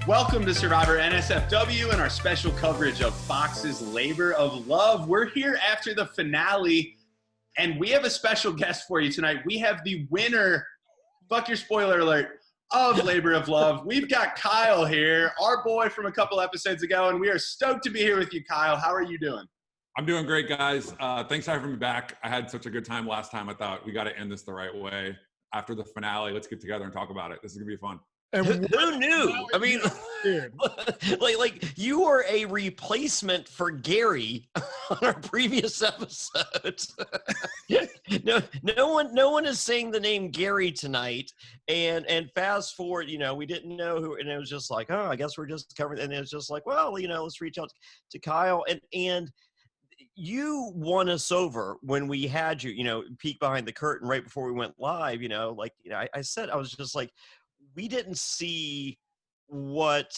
Welcome to Survivor NSFW and our special coverage of Fox's Labor of Love. We're here after the finale, and we have a special guest for you tonight. We have the winner, fuck your spoiler alert, of Labor of Love. We've got Kyle here, our boy from a couple episodes ago, and we are stoked to be here with you, Kyle. How are you doing? I'm doing great, guys. Thanks for having me back. I had such a good time last time. I thought we got to end this the right way. After the finale, let's get together and talk about it. This is going to be fun. And who knew? I mean, like you were a replacement for Gary on our previous episodes. No one is saying the name Gary tonight. And fast forward, we didn't know who, and it was just like, oh, I guess we're just covering. And it's just like, well, let's reach out to Kyle. And you won us over when we had you, peek behind the curtain right before we went live. I said, I was just like, we didn't see what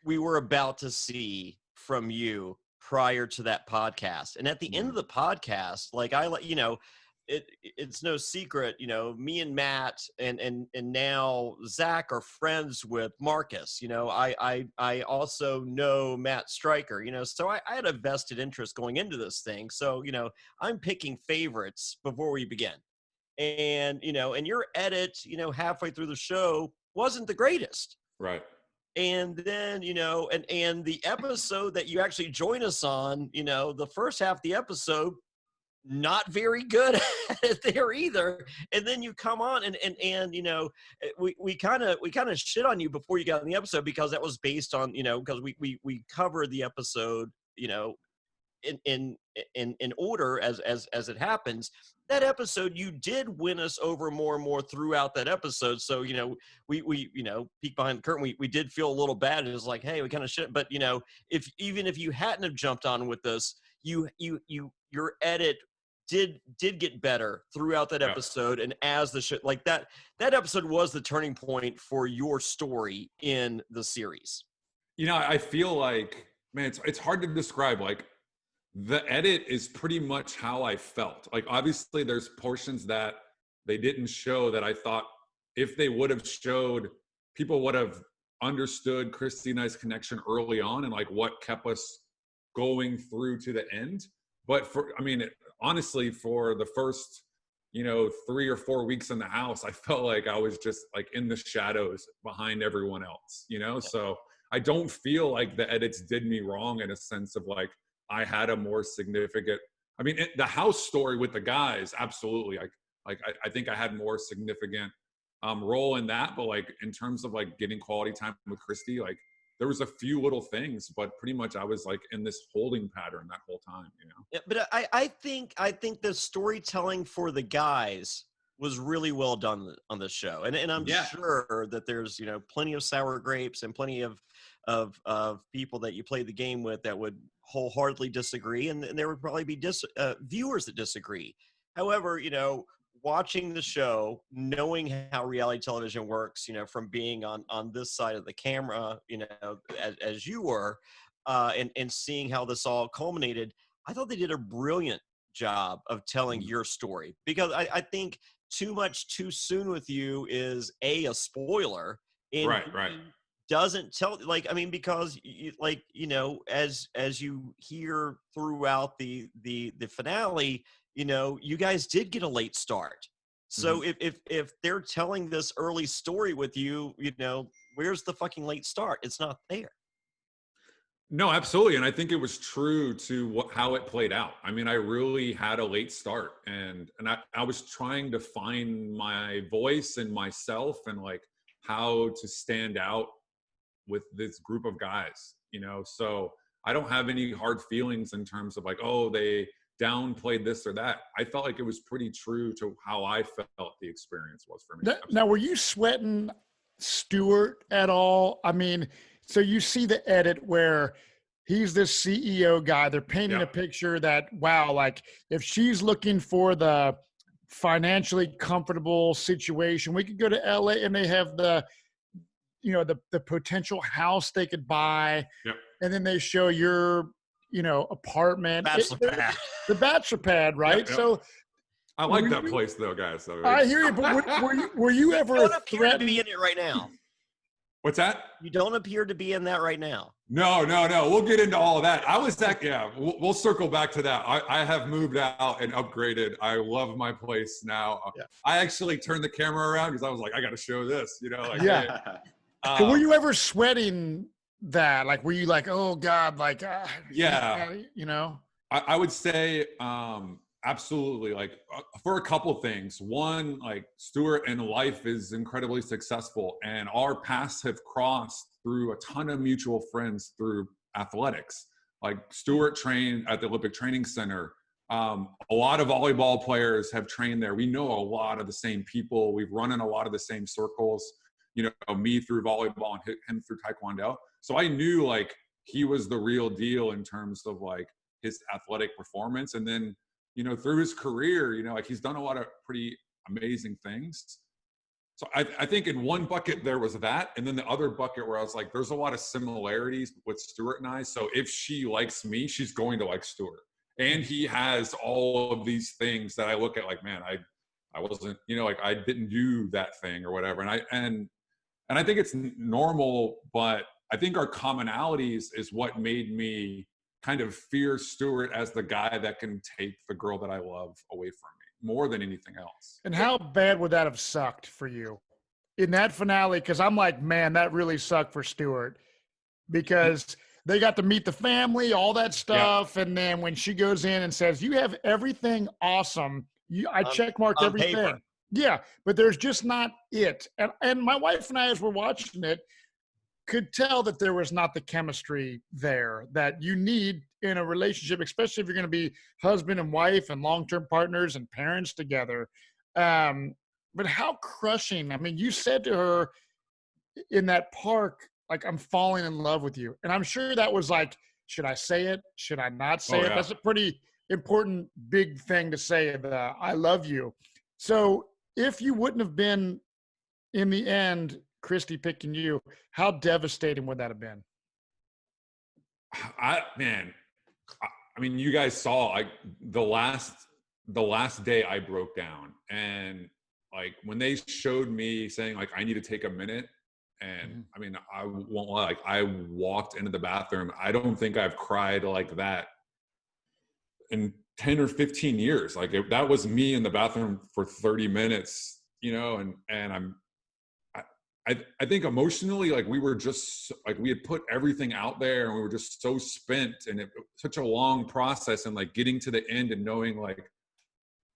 we were about to see from you prior to that podcast. And at the end of the podcast, it's no secret, me and Matt and now Zach are friends with Marcus. I also know Matt Stryker, so I had a vested interest going into this thing. So, I'm picking favorites before we begin. And, and your edit, halfway through the show wasn't the greatest. Right. And then, and the episode that you actually join us on, the first half of the episode, not very good at it there either. And then you come on and we kind of shit on you before you got in the episode because that was based on, because we covered the episode, in order as it happens. That episode, you did win us over more and more throughout that episode. So, we peek behind the curtain, we did feel a little bad. It was like, hey, we kind of shit. But, if you hadn't have jumped on with us, your edit did get better throughout that episode. And as the shit like that episode was the turning point for your story in the series. I feel like, man, it's hard to describe. Like, the edit is pretty much how I felt. Like, obviously there's portions that they didn't show that I thought if they would have showed, people would have understood Kristy and I's connection early on and like what kept us going through to the end. But honestly, for the first, 3 or 4 weeks in the house, I felt like I was just like in the shadows behind everyone else, So I don't feel like the edits did me wrong in a sense of like, I had a more significant, the house story with the guys, absolutely. I think I had more significant role in that, but like in terms of like getting quality time with Kristy, like there was a few little things, but pretty much I was like in this holding pattern that whole time, Yeah, but I think the storytelling for the guys was really well done on this show. And I'm sure that there's, plenty of sour grapes and plenty of people that you play the game with that would wholeheartedly disagree. And there would probably be viewers that disagree. However, watching the show, knowing how reality television works, from being on this side of the camera, as you were, and seeing how this all culminated, I thought they did a brilliant job of telling your story, because I think too much too soon with you is a spoiler. And right. Doesn't tell, because as you hear throughout the finale, you guys did get a late start. So if they're telling this early story with you, where's the fucking late start? It's not there. No, absolutely. And I think it was true to how it played out. I really had a late start, and I was trying to find my voice and myself and like how to stand out with this group of guys, so I don't have any hard feelings in terms of like, oh, they downplayed this or that. I felt like it was pretty true to how I felt the experience was for me. Now, were you sweating Stewart at all? So you see the edit where he's this CEO guy. They're painting a picture that, wow, like if she's looking for the financially comfortable situation, we could go to LA and they have the potential house they could buy. Yep. And then they show your, apartment. Pad. The bachelor pad, right? Yep. So I like that place though, guys. I hear you, but were you ever to be in it right now? What's that? You don't appear to be in that right now. No. We'll get into all of that. We'll circle back to that. I have moved out and upgraded. I love my place now. Yeah. I actually turned the camera around because I was like, I got to show this, Yeah. So were you ever sweating that? Like, were you like, oh God, like, yeah, I would say, absolutely. Like for a couple things. One, like Stuart in life is incredibly successful, and our paths have crossed through a ton of mutual friends through athletics. Like Stuart trained at the Olympic Training Center. A lot of volleyball players have trained there. We know a lot of the same people. We've run in a lot of the same circles, me through volleyball and him through Taekwondo. So I knew like he was the real deal in terms of like his athletic performance. And then, through his career, like he's done a lot of pretty amazing things. So I think in one bucket there was that. And then the other bucket where I was like, there's a lot of similarities with Stuart and I. So if she likes me, she's going to like Stuart. And he has all of these things that I look at like, man, I wasn't, like I didn't do that thing or whatever. And I think it's normal, but I think our commonalities is what made me kind of fear Stuart as the guy that can take the girl that I love away from me more than anything else. And how bad would that have sucked for you in that finale? Because I'm like, man, that really sucked for Stuart because they got to meet the family, all that stuff. Yeah. And then when she goes in and says, you have everything awesome. I checkmarked everything. Paper. Yeah, but there's just not it. And my wife and I, as we're watching it, could tell that there was not the chemistry there that you need in a relationship, especially if you're going to be husband and wife and long-term partners and parents together. But how crushing. I mean, you said to her in that park, like, I'm falling in love with you. And I'm sure that was like, should I say it? Should I not say it? That's a pretty important, big thing to say, I love you. So if you wouldn't have been, in the end, Christy picking you, how devastating would that have been? I mean, you guys saw like the last day I broke down, and like when they showed me saying like I need to take a minute, and I mean I won't lie, like I walked into the bathroom. I don't think I've cried like that in 10 or 15 years. Like that was me in the bathroom for 30 minutes, and I think emotionally, like we were just like, we had put everything out there and we were just so spent, and it was such a long process, and like getting to the end and knowing like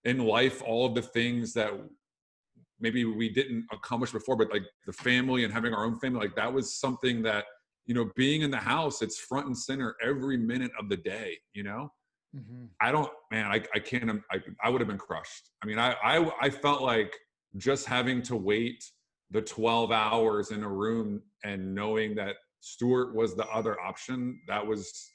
in life, all of the things that maybe we didn't accomplish before, but like the family and having our own family, like that was something that, being in the house, it's front and center every minute of the day, I would have been crushed. I mean, I felt like just having to wait the 12 hours in a room and knowing that Stuart was the other option, that was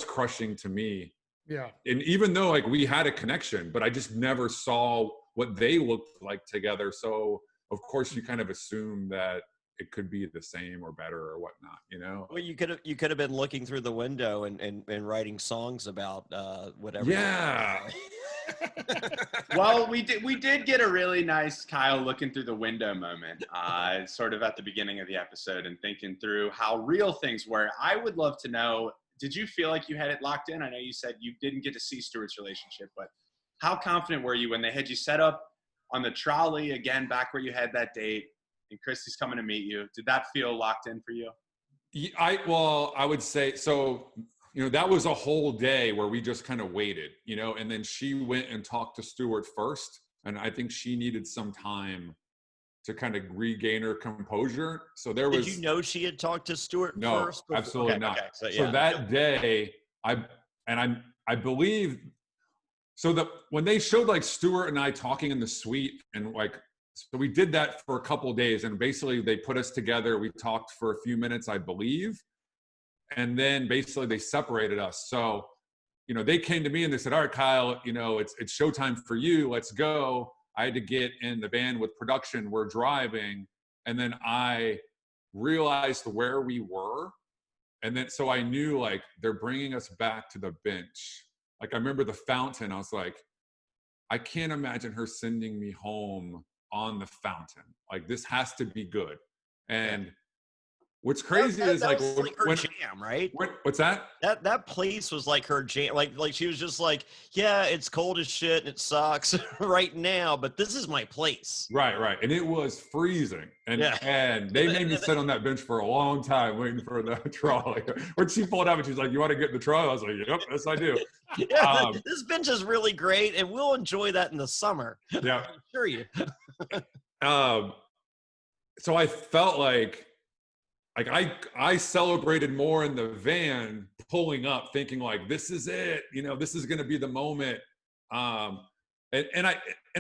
crushing to me. Yeah. And even though like we had a connection, but I just never saw what they looked like together. So of course you kind of assume that it could be the same or better or whatnot, Well, you could have been looking through the window and writing songs about whatever. Yeah. Well, we did get a really nice Kyle looking through the window moment, sort of at the beginning of the episode, and thinking through how real things were. I would love to know, did you feel like you had it locked in? I know you said you didn't get to see Stuart's relationship, but how confident were you when they had you set up on the trolley again, back where you had that date, and Kristy's coming to meet you? Did that feel locked in for you? I would say so. That was a whole day where we just kind of waited, and then she went and talked to Stuart first. And I think she needed some time to kind of regain her composure. So there was. Did you know she had talked to Stuart first? No, absolutely not. Okay. So that day, I believe, so when they showed like Stuart and I talking in the suite, and like, so we did that for a couple of days, and basically they put us together. We talked for a few minutes, I believe. And then basically they separated us. So, they came to me and they said, all right, Kyle, it's showtime for you. Let's go. I had to get in the van with production. We're driving. And then I realized where we were. And then, so I knew like they're bringing us back to the bench. Like I remember the fountain. I was like, I can't imagine her sending me home on the fountain. Like this has to be good. And What's crazy that is like was like her jam, right? What's that? That place was like her jam. Like she was just like, yeah, it's cold as shit and it sucks right now, but this is my place. Right. And it was freezing. And they made me sit on that bench for a long time waiting for the trolley. When she pulled up and she's like, "You want to get in the trolley?" I was like, "Yep, yes I do." Yeah, this bench is really great, and we'll enjoy that in the summer. Yeah. I assure you. So I felt like I celebrated more in the van pulling up thinking like, this is it, this is going to be the moment. And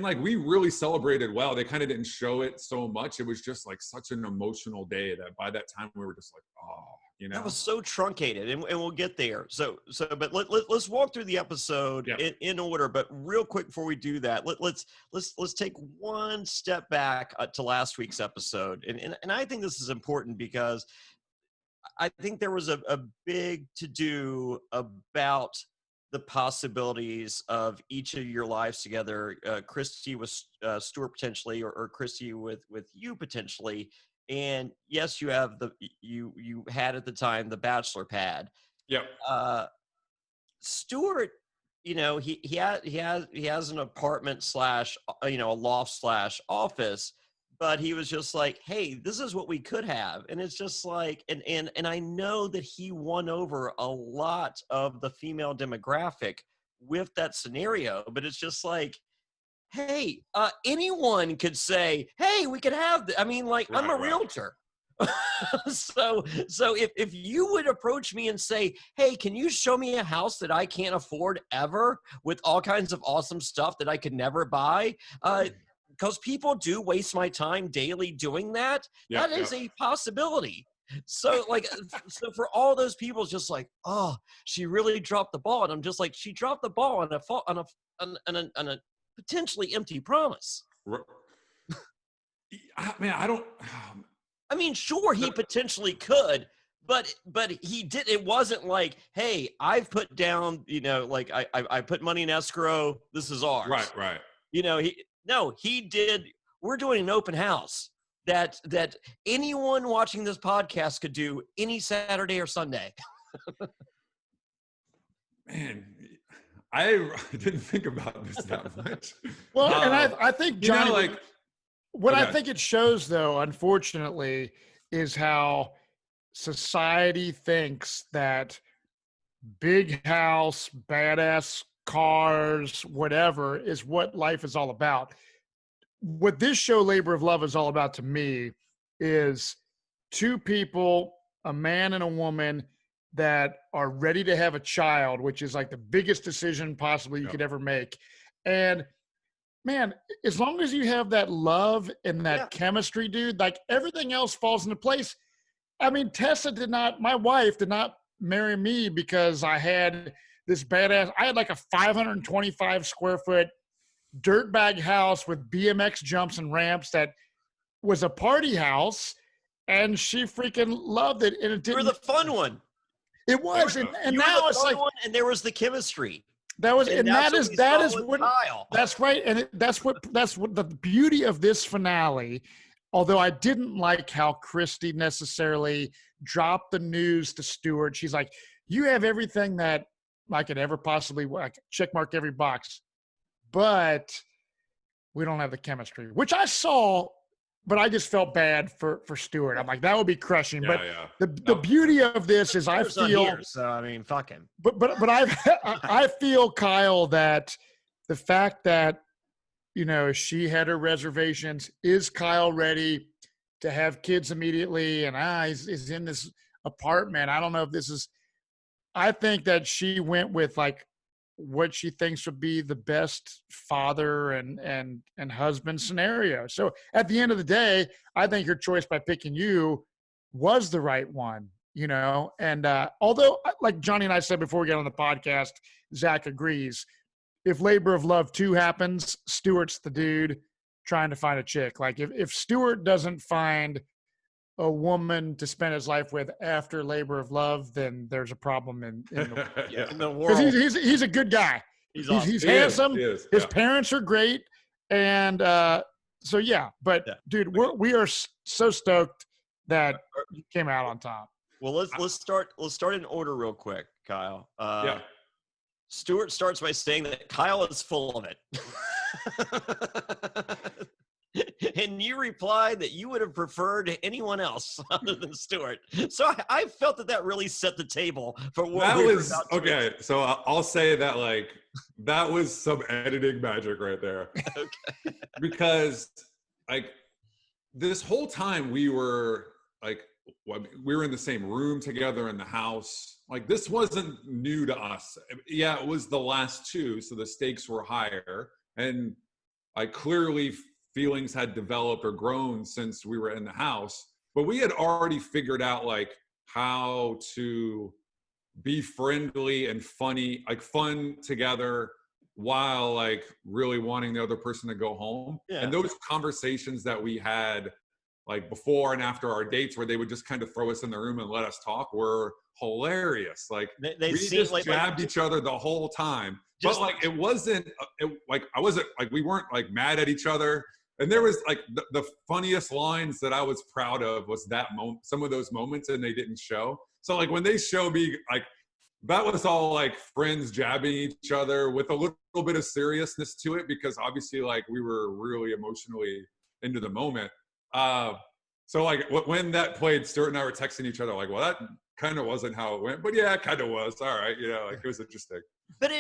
like, we really celebrated well. They kind of didn't show it so much. It was just like such an emotional day that by that time we were just like, oh, That was so truncated, and we'll get there. But let's walk through the episode in order. But real quick before we do that, let's take one step back to last week's episode, and I think this is important because I think there was a big to do about the possibilities of each of your lives together. Kristy with Stuart potentially, or Kristy with you potentially. And yes, you have you had at the time the bachelor pad. Yeah. Stuart, he has an apartment / a loft / office, but he was just like, hey, this is what we could have. And it's just like, and I know that he won over a lot of the female demographic with that scenario, but it's just like, hey, anyone could say, hey, we could have I'm a realtor. So if you would approach me and say, hey, can you show me a house that I can't afford ever with all kinds of awesome stuff that I could never buy? Because people do waste my time daily doing that. That is a possibility. So so for all those people, it's just like, oh, she really dropped the ball. And I'm just like, she dropped the ball on a potentially empty promise. Man, I don't. I mean, sure, he potentially could, but he did. It wasn't like, hey, I've put down, I put money in escrow. This is ours. Right. He did. We're doing an open house that anyone watching this podcast could do any Saturday or Sunday. Man, I didn't think about this that much. Well, and I think, Johnny, what okay. I think it shows, though, unfortunately, is how society thinks that big house, badass cars, whatever, is what life is all about. What this show, Labor of Love, is all about to me is two people, a man and a woman, that are ready to have a child, which is like the biggest decision possibly you could ever make. And man, as long as you have that love and that chemistry, dude, like everything else falls into place. I mean, my wife did not marry me because I had this badass, I had like a 525 square foot dirtbag house with BMX jumps and ramps that was a party house, and she freaking loved it. And it didn't. You're the fun one. It was, and now it's like, and there was the chemistry. That was, and that is what Kyle. That's right, and that's what the beauty of this finale. Although I didn't like how Kristy necessarily dropped the news to Stuart. She's like, "You have everything that I could ever possibly check mark every box, but we don't have the chemistry," which I saw. But I just felt bad for Stuart. I'm like, that would be crushing. The beauty of this is I feel. Here, so I mean, fuck him. But I feel, Kyle, that the fact that she had her reservations. Is Kyle ready to have kids immediately? And he's in this apartment. I don't know if this is. I think that she went with like what she thinks would be the best father and husband scenario. So at the end of the day, I think her choice by picking you was the right one, and although like Johnny and I said before we got on the podcast, Zach agrees. If Labor of Love 2 happens, Stuart's the dude trying to find a chick. Like if Stuart doesn't find a woman to spend his life with after Labor of Love, then there's a problem in the world. Because he's a good guy. He's awesome. He's handsome. His parents are great. And so, yeah. But, dude, we are so stoked that came out on top. Well, let's start in order real quick, Kyle. Yeah. Stuart starts by saying that Kyle is full of it. And you replied that you would have preferred anyone else other than Stuart. So I felt that really set the table for what That we were was about to okay. So I'll say that like that was some editing magic right there. Okay. Because like this whole time we were like we were in the same room together in the house. Like this wasn't new to us. Yeah, it was the last two, so the stakes were higher, and like clearly feelings had developed or grown since we were in the house, but we had already figured out like how to be friendly and funny, like fun together while like really wanting the other person to go home. Yeah. And those conversations that we had like before and after our dates where they would just kind of throw us in the room and let us talk were hilarious. Like they we seemed just jabbed each other the whole time. But like it wasn't I wasn't like we weren't like mad at each other. And there was like the funniest lines that I was proud of was that moment, some of those moments, and they didn't show. So like when they show me, like that was all like friends jabbing each other with a little bit of seriousness to it, because obviously like we were really emotionally into the moment. So like when that played, Stuart and I were texting each other like, well, that kind of wasn't how it went, but yeah, it kind of was. All right, you know, like it was interesting. But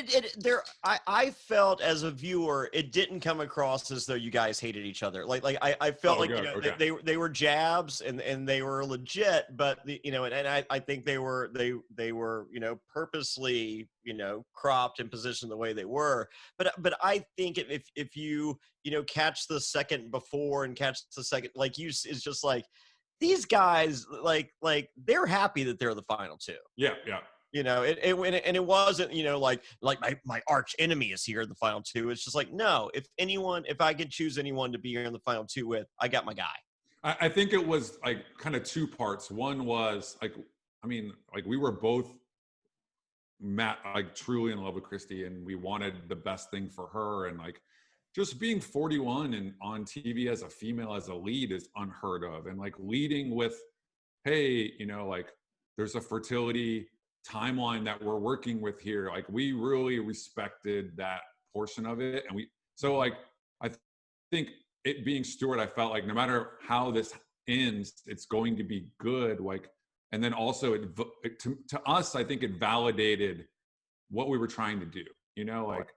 I felt as a viewer, it didn't come across as though you guys hated each other. I felt like, good, you know, okay. they were jabs and they were legit, but you know, and I think they were, you know, purposely, you know, cropped and positioned the way they were. But I think if you know, catch the second before and catch the second, like you, it's just like these guys, like they're happy that they're the final two. Yeah, yeah. You know, it wasn't, you know, like my arch enemy is here in the final two. It's just like, no, if I could choose anyone to be here in the final two with, I got my guy. I think it was like kind of two parts. One was like, I mean, like we were both like truly in love with Christy, and we wanted the best thing for her. And like just being 41 and on TV as a female, as a lead is unheard of. And like leading with, hey, you know, like there's a fertility timeline that we're working with here. Like we really respected that portion of it. And so like, I think it being Stuart, I felt like no matter how this ends, it's going to be good. Like, and then also to us, I think it validated what we were trying to do, you know, like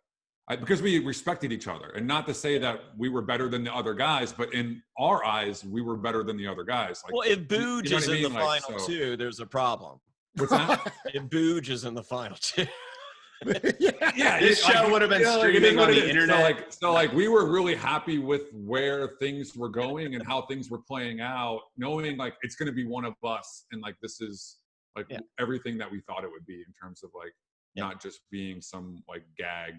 because we respected each other, and not to say that we were better than the other guys, but in our eyes, we were better than the other guys. Like, well, if Booge is in the like, final two, there's a problem. What's that? If Booge is in the final two. Yeah, this show would have been streaming on the internet. So like we were really happy with where things were going and how things were playing out, knowing like it's going to be one of us, and like this is like everything that we thought it would be in terms of like not just being some like gag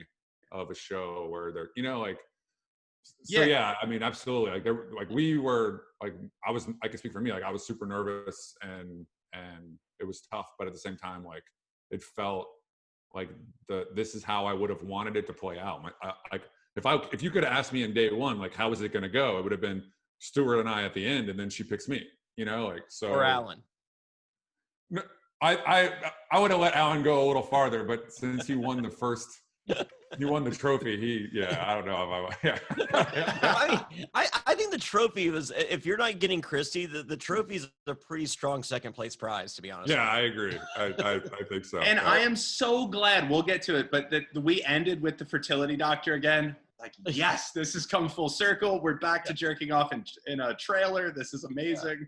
of a show where they're, you know, like. So yeah, I mean, absolutely. Like we were like, I can speak for me. Like I was super nervous and it was tough, but at the same time, like it felt like this is how I would have wanted it to play out. Like if you could have asked me in day one, like how is it going to go? It would have been Stuart and I at the end, and then she picks me. You know, like so. Or Alan. No, I would have let Alan go a little farther, but since he won the first. You won the trophy. I don't know. I think the trophy was, if you're not getting Christy, the trophy is a pretty strong second place prize, to be honest. Yeah, I agree. I think so. And I am so glad, we'll get to it, but that we ended with the Fertility Doctor again. Like, yes, this has come full circle. We're back to jerking off in a trailer. This is amazing. Yeah.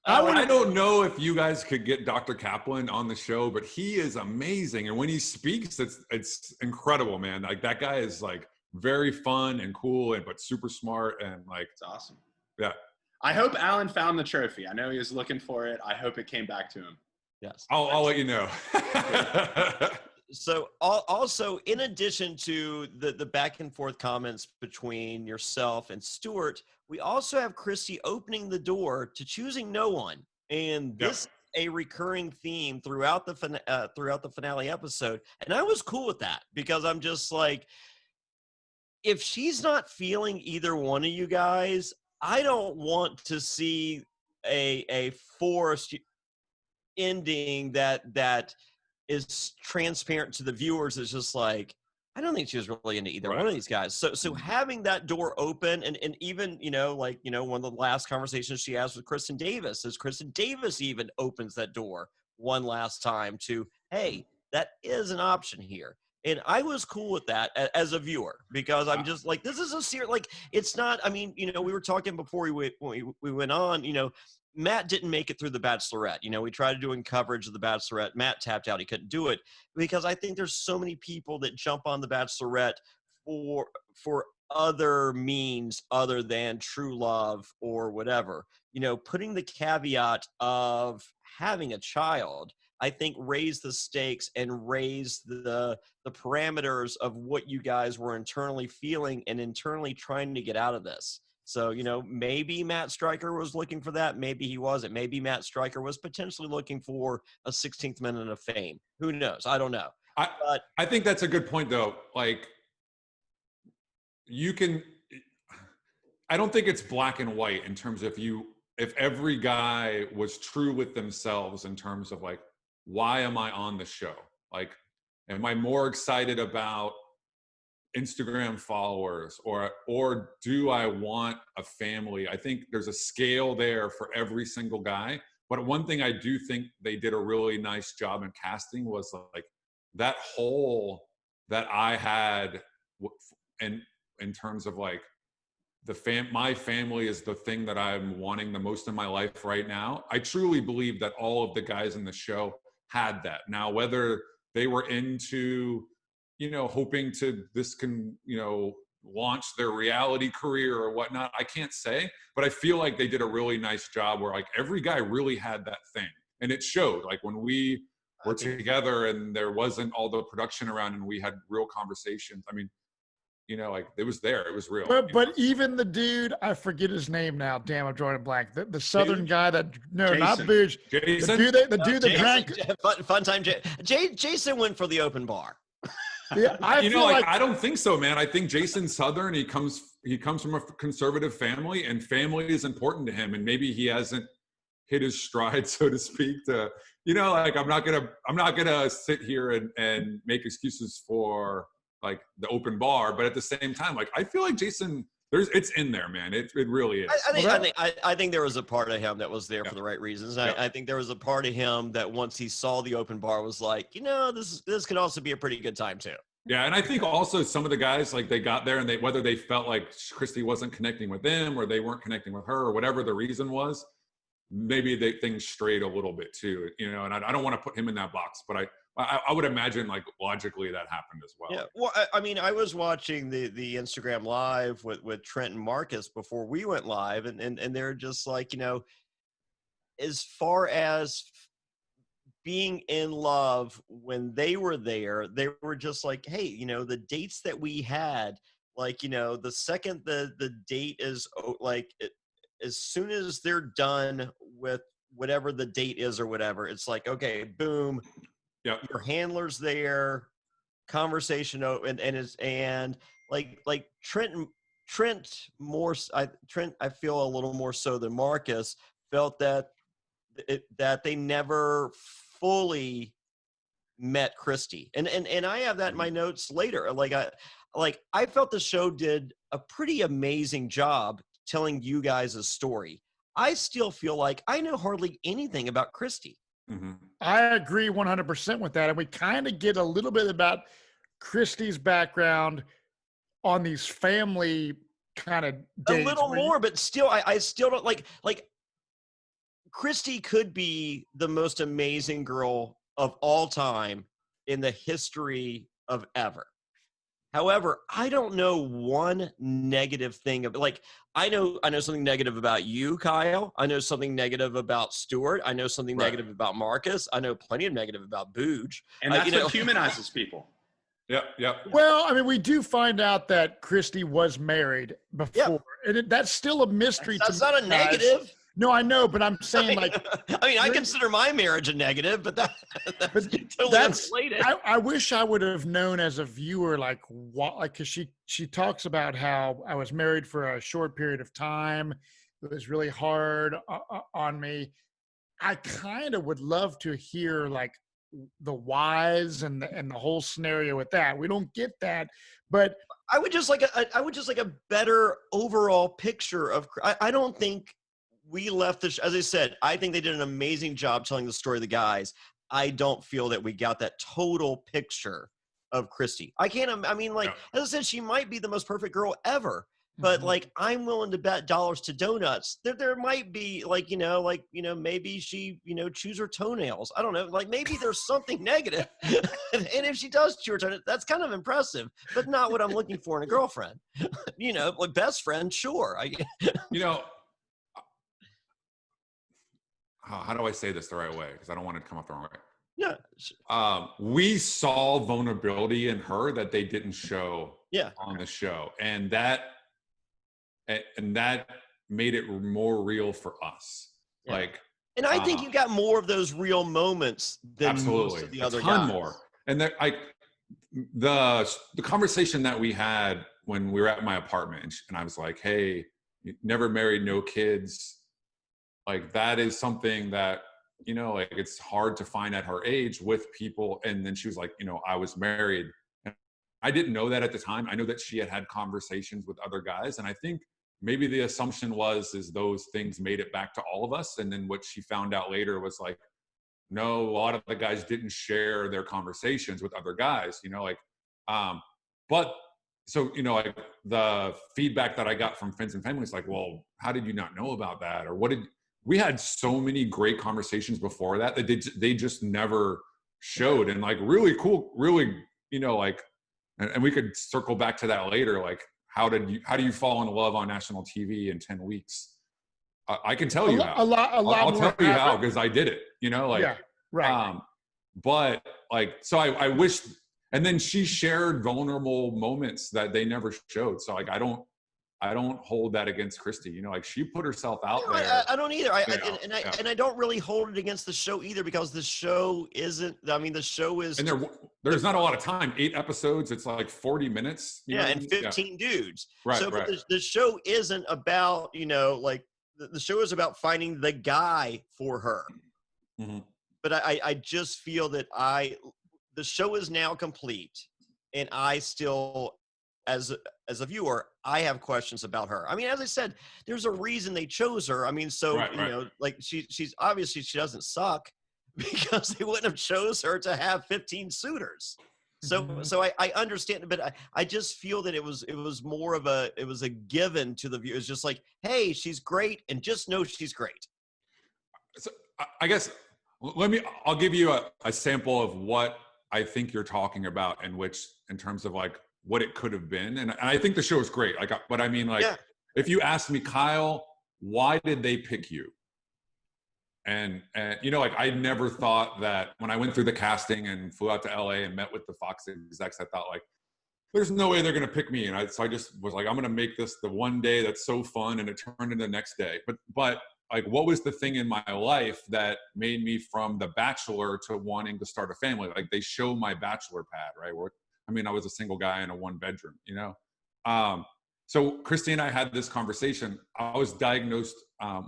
I don't know if you guys could get Dr. Kaplan on the show, but he is amazing. And when he speaks, it's incredible, man. Like that guy is like very fun and cool, but super smart, and like it's awesome. Yeah. I hope Alan found the trophy. I know he was looking for it. I hope it came back to him. Yes. I'll let you know. So also, in addition to the back and forth comments between yourself and Stuart, we also have Christy opening the door to choosing no one. And this is a recurring theme throughout the finale episode. And I was cool with that, because I'm just like, if she's not feeling either one of you guys, I don't want to see a forced ending that is transparent to the viewers. Is just like, I don't think she was really into either one of these guys. So having that door open, and even, one of the last conversations she has with Kristen Davis is Kristen Davis even opens that door one last time to, hey, that is an option here. And I was cool with that as a viewer, because I'm just like, this is a serious, like, it's not, I mean, we were talking before we went on, Matt didn't make it through The Bachelorette. We tried doing coverage of The Bachelorette. Matt tapped out. He couldn't do it because I think there's so many people that jump on The Bachelorette for other means other than true love or whatever. Putting the caveat of having a child, I think, raised the stakes and raised the parameters of what you guys were internally feeling and internally trying to get out of this. So, maybe Matt Stryker was looking for that. Maybe he wasn't. Maybe Matt Stryker was potentially looking for a 16th minute of fame. Who knows? I don't know. I think that's a good point, though. Like, I don't think it's black and white in terms of if every guy was true with themselves in terms of like, why am I on the show? Like, am I more excited about Instagram followers or do I want a family? I think there's a scale there for every single guy. But one thing I do think they did a really nice job in casting was like that hole that I had in terms of like my family is the thing that I'm wanting the most in my life right now. I truly believe that all of the guys in the show had that. Now, whether they were into hoping this can, launch their reality career or whatnot, I can't say, but I feel like they did a really nice job where like every guy really had that thing. And it showed, like when we were together and there wasn't all the production around and we had real conversations. I mean, like it was there, it was real. But even the dude, I forget his name now. Damn, I'm drawing a blank. The Southern guy Jason. Not Booge. Jason? The dude that drank. Fun time. Jason went for the open bar. Yeah, I don't think so, man. I think Jason's Southern. He comes from a conservative family, and family is important to him. And maybe he hasn't hit his stride, so to speak. Like I'm not gonna sit here and make excuses for like the open bar, but at the same time, like I feel like Jason, it's in there, man. It really is. I think there was a part of him that was there for the right reasons. I think there was a part of him that once he saw the open bar was like, this could also be a pretty good time too. Yeah, and I think also some of the guys, like they got there and whether they felt like Christy wasn't connecting with them or they weren't connecting with her or whatever the reason was, maybe things strayed a little bit too, and I don't want to put him in that box, but I would imagine like logically that happened as well. Yeah. Well, I mean, I was watching the Instagram live with Trent and Marcus before we went live and they're just like, as far as being in love when they were there, they were just like, hey, the dates that we had, like, the second the date is like, as soon as they're done with whatever the date is or whatever, it's like, okay, boom. Yep. Your handler's there, conversation and like Trent more. I feel a little more so than Marcus felt that they never fully met Christy, and I have that in my notes later. I felt the show did a pretty amazing job telling you guys a story. I still feel like I know hardly anything about Christy. Mm-hmm. I agree 100% with that. And we kind of get a little bit about Christy's background on these family kind of dates. A little more, but still, I still don't like Christy could be the most amazing girl of all time in the history of ever. However, I don't know one negative thing of like, I know something negative about you, Kyle. I know something negative about Stuart. I know something negative about Marcus. I know plenty of negative about Booge. And that's what humanizes people. Yep. Well, I mean, we do find out that Christy was married before. Yep. And that's still a mystery to me. That's not a negative. No, I know, but I'm saying like. I consider my marriage a negative, but that's totally unrelated. I wish I would have known as a viewer, like what, like, cause she talks about how I was married for a short period of time, was really hard on me. I kind of would love to hear like the whys and the whole scenario with that. We don't get that, but I would just like a better overall picture of. I don't think we left this. As I said, I think they did an amazing job telling the story of the guys. I don't feel that we got that total picture of Kristy. I mean, like, as I said, she might be the most perfect girl ever. But like, I'm willing to bet dollars to donuts that there might be maybe she, chews her toenails. I don't know. Like maybe there's something negative. And if she does chew her toenails, that's kind of impressive, but not what I'm looking for in a girlfriend. Like best friend, sure. How do I say this the right way? Because I don't want it to come off the wrong way. Yeah. We saw vulnerability in her that they didn't show on the show. And that made it more real for us. Yeah. And I think you got more of those real moments than most of the other guys. A ton more. And the conversation that we had when we were at my apartment, and I was like, "Hey, never married, no kids." Like that is something that it's hard to find at her age with people. And then she was like, I was married. And I didn't know that at the time. I know that she had conversations with other guys, and I think maybe the assumption is those things made it back to all of us. And then what she found out later was like, no, a lot of the guys didn't share their conversations with other guys, but so, like the feedback that I got from friends and family is like, well, how did you not know about that? Or we had so many great conversations before that they just never showed. And like really cool, really, and we could circle back to that later. Like, how do you fall in love on national TV in 10 weeks? I can tell you how. I'll tell you how, because I did it, yeah, right. But like, so I wish, and then she shared vulnerable moments that they never showed. So like, I don't hold that against Kristy. Like she put herself out there. I don't either. And I don't really hold it against the show either, because the show isn't. I mean, the show is. And there's not a lot of time. 8 episodes. It's like 40 minutes. And 15 dudes. Right. So right. The show isn't about like the show is about finding the guy for her. Mm-hmm. But I just feel that the show is now complete, and I still. As a viewer, I have questions about her. I mean, as I said, there's a reason they chose her. I mean, so right. Like she's obviously she doesn't suck, because they wouldn't have chose her to have 15 suitors. So I understand, but I just feel that it was more of a given to the viewer. It's just like, hey, she's great, and just know she's great. So I guess I'll give you a sample of what I think you're talking about, in terms of like what it could have been. And I think the show is great. Like, but I mean, like, if you ask me, Kyle, why did they pick you? And like, I never thought that when I went through the casting and flew out to LA and met with the Fox execs, I thought like, there's no way they're going to pick me. And so I just was like, I'm going to make this the one day that's so fun. And it turned into the next day. But like, what was the thing in my life that made me from The Bachelor to wanting to start a family? Like, they show my Bachelor pad, right? I was a single guy in a 1-bedroom, So Kristy and I had this conversation. I was diagnosed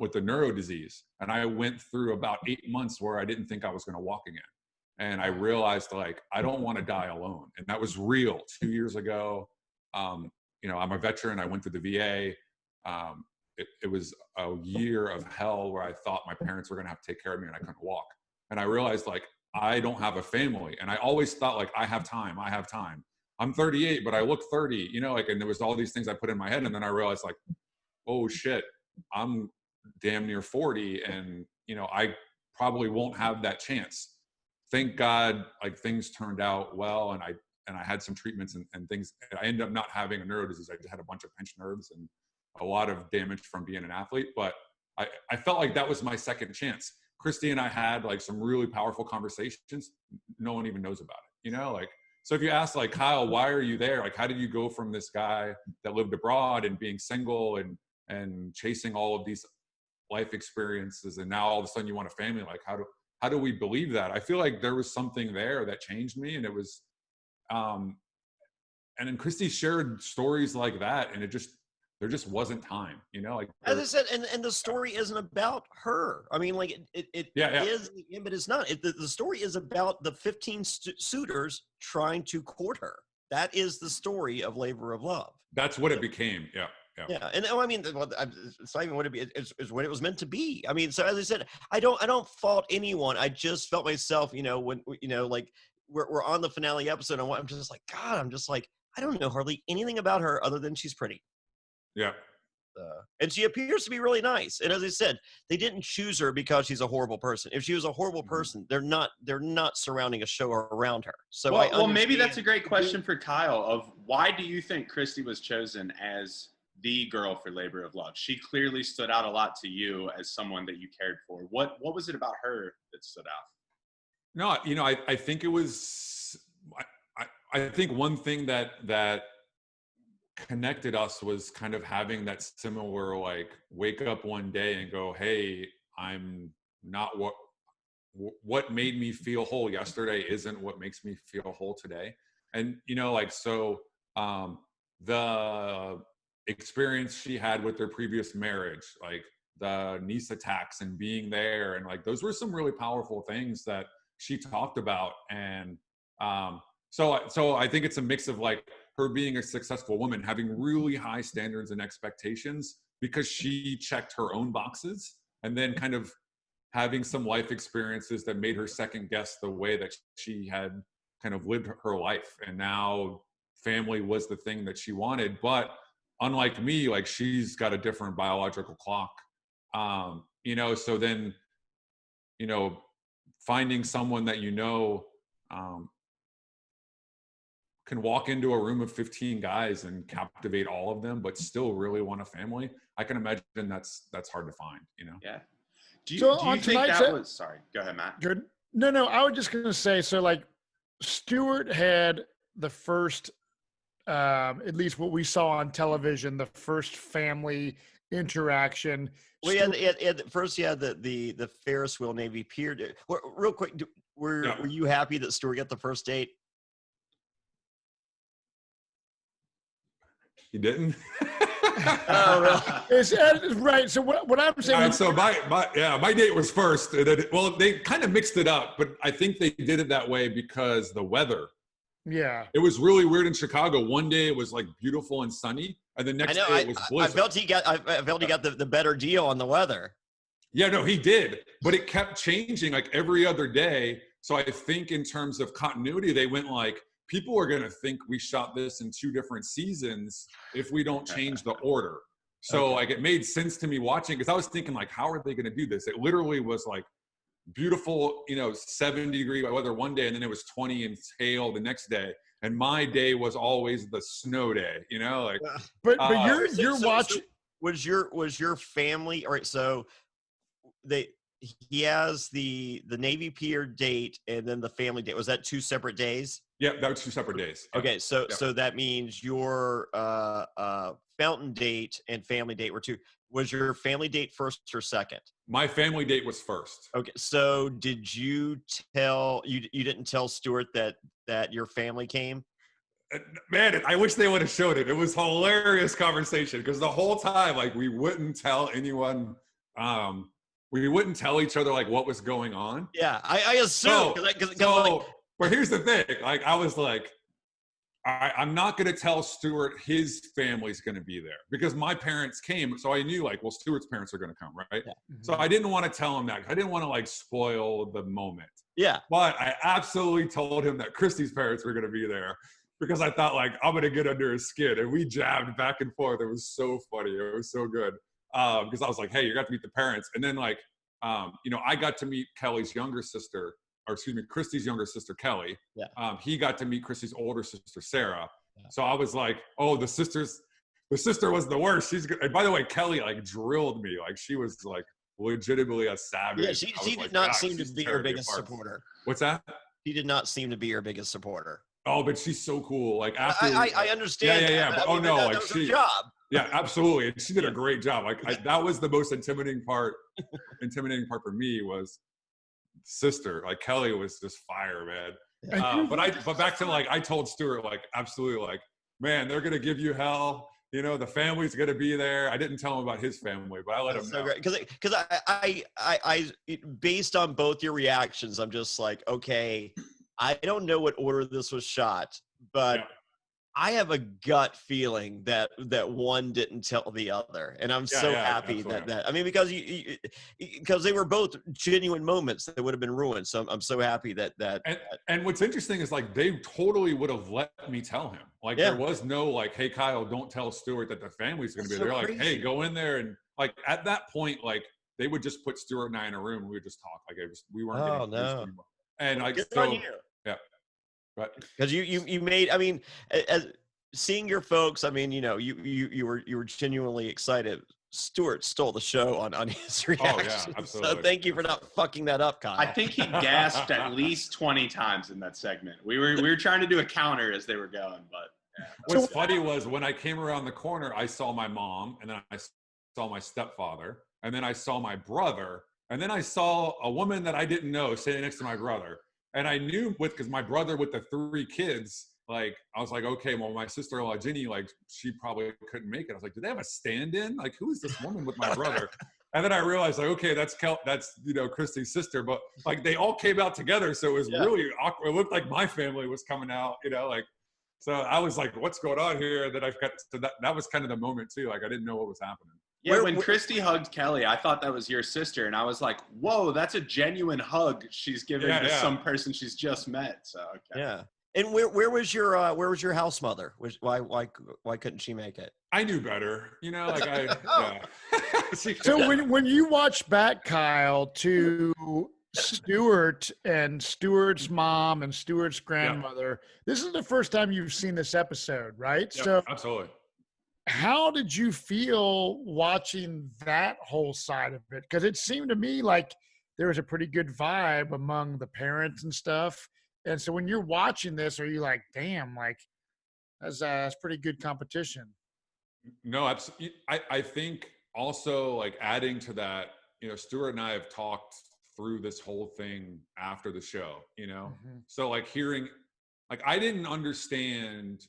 with a neuro disease, and I went through about 8 months where I didn't think I was going to walk again. And I realized, like, I don't want to die alone. And that was real 2 years ago. I'm a veteran. I went through the VA. It was a year of hell where I thought my parents were going to have to take care of me and I couldn't walk. And I realized, like, I don't have a family. And I always thought, like, I have time. I'm 38, but I look 30, and there was all these things I put in my head. And then I realized, like, oh shit, I'm damn near 40. And, I probably won't have that chance. Thank God, like, things turned out well. And I had some treatments and things. I ended up not having a neuro disease. I just had a bunch of pinched nerves and a lot of damage from being an athlete. But I felt like that was my second chance. Kristy and I had like some really powerful conversations. No one even knows about it, like, so if you ask like, Kyle, why are you there? Like, how did you go from this guy that lived abroad and being single and chasing all of these life experiences, and now all of a sudden you want a family? Like, how do we believe that? I feel like there was something there that changed me, and it was, and then Kristy shared stories like that, and it just, there just wasn't time, you know, like as I said, and the story isn't about her. I mean, like it is, but it's not. The story is about the 15 suitors trying to court her. That is the story of Labor of Love. That's what it became. Yeah. And I mean, it's not even what it's what it was meant to be. I mean, so as I said, I don't fault anyone. I just felt myself, when like we're on the finale episode, and I'm just like, God, I'm just like, I don't know hardly anything about her other than she's pretty. Yeah. And she appears to be really nice. And as I said, they didn't choose her because she's a horrible person. If she was a horrible person, they're not surrounding a show around her. So well, maybe that's a great question for Kyle. Of why do you think Kristy was chosen as the girl for Labor of Love? She clearly stood out a lot to you as someone that you cared for. What was it about her that stood out? No, I think it was. I think one thing that connected us was kind of having that similar, like, wake up one day and go, hey, I'm not what made me feel whole yesterday isn't what makes me feel whole today. And the experience she had with her previous marriage, like the niece attacks and being there, and like those were some really powerful things that she talked about. And so I think it's a mix of like her being a successful woman, having really high standards and expectations because she checked her own boxes, and then kind of having some life experiences that made her second guess the way that she had kind of lived her life. And now family was the thing that she wanted. But unlike me, like, she's got a different biological clock. So then, finding someone that can walk into a room of 15 guys and captivate all of them, but still really want a family. I can imagine that's hard to find, Yeah. Do you think that was, sorry, go ahead, Matt. Good. No, I was just going to say, so like Stewart had the first, at least what we saw on television, the first family interaction. Well, first you had the Ferris wheel Navy Pier. Real quick, were you happy that Stewart got the first date? He didn't. Oh, really? Right. So what I'm saying. Right, so my date was first. And then, well, they kind of mixed it up, but I think they did it that way because the weather. Yeah. It was really weird in Chicago. One day it was like beautiful and sunny, and the next day it was blizzard. I felt he got the better deal on the weather. Yeah, no, he did, but it kept changing like every other day. So I think in terms of continuity, they went like, people are going to think we shot this in 2 different seasons if we don't change the order. So like it made sense to me watching, because I was thinking like, how are they going to do this? It literally was like beautiful, 70-degree weather one day, and then it was 20 and hail the next day. And my day was always the snow day, like. But you're watching. So was your family, all right? So he has the Navy Pier date and then the family date. Was that 2 separate days? Yeah, that was 2 separate days. Okay, so that means your fountain date and family date were 2. Was your family date first or second? My family date was first. Okay, so did you didn't tell Stewart that your family came? Man, I wish they would have showed it. It was hilarious conversation because the whole time, like, we wouldn't tell anyone. We wouldn't tell each other like what was going on. Yeah, I assume. But here's the thing. Like, I was like, I'm not going to tell Stewart his family's going to be there because my parents came. So I knew like, well, Stewart's parents are going to come, right? Yeah. Mm-hmm. So I didn't want to tell him that. I didn't want to like spoil the moment. Yeah. But I absolutely told him that Kristy's parents were going to be there because I thought like, I'm going to get under his skin. And we jabbed back and forth. It was so funny. It was so good. Because I was like, hey, you got to meet the parents. And then like, I got to meet Kelly's younger sister, Kristy's younger sister, Kelly. Yeah. He got to meet Kristy's older sister, Sarah. Yeah. So I was like, oh, the sister was the worst. And by the way, Kelly like drilled me. Like, she was like legitimately a savage. Yeah, she did not seem to be your biggest supporter. What's that? She did not seem to be your biggest supporter. Oh, but she's so cool. Like, after I understand. Yeah. But, that was her job. Yeah, absolutely. And she did a great job. Like, that was the most intimidating part. Intimidating part for me was sister. Like, Kelly was just fire, man. But back to like, I told Stewart like, absolutely, like, man, they're gonna give you hell. the family's going to be there. I didn't tell him about his family, but I let him know. Because I based on both your reactions, I'm just like, okay, I don't know what order this was shot, but Yeah. I have a gut feeling that one didn't tell the other, and I'm so happy that I mean, because they were both genuine moments that would have been ruined. So I'm so happy that and what's interesting is like they totally would have let me tell him. Like there was no like, hey Kyle, don't tell Stuart that the family's going to be there. They're like, hey, go in there, and like at that point, like they would just put Stuart and I in a room and we would just talk. Like we weren't getting confused anymore. And like yeah. Right. Because you made, I mean, as seeing your folks, I mean, you were genuinely excited. Stuart stole the show on his reaction. Oh, yeah, absolutely. So thank you for not fucking that up, Kyle. I think he gasped at least 20 times in that segment. We were trying to do a counter as they were going, but yeah. What's funny was when I came around the corner, I saw my mom, and then I saw my stepfather, and then I saw my brother, and then I saw a woman that I didn't know sitting next to my brother. And I knew because my brother with the 3 kids, like, I was like, okay, well, my sister-in-law, Ginny, like, she probably couldn't make it. I was like, do they have a stand-in? Like, who is this woman with my brother? And then I realized, like, okay, that's Kristy's sister. But, like, they all came out together, so it was really awkward. It looked like my family was coming out, like. So I was like, what's going on here? That I've got to that was kind of the moment, too. Like, I didn't know what was happening. Yeah, when Kristy hugged Kelly, I thought that was your sister, and I was like, "Whoa, that's a genuine hug she's giving to some person she's just met." So okay. Yeah, and where was your house mother? Why couldn't she make it? I knew better, like So when you watch back, Kyle, to Stuart and Stuart's mom and Stuart's grandmother, this is the first time you've seen this episode, right? Yep, so absolutely. How did you feel watching that whole side of it? Because it seemed to me like there was a pretty good vibe among the parents and stuff. And so when you're watching this, are you like, damn, like that's pretty good competition? No, absolutely. I think also like adding to that, Stuart and I have talked through this whole thing after the show, Mm-hmm. So like hearing, like I didn't understand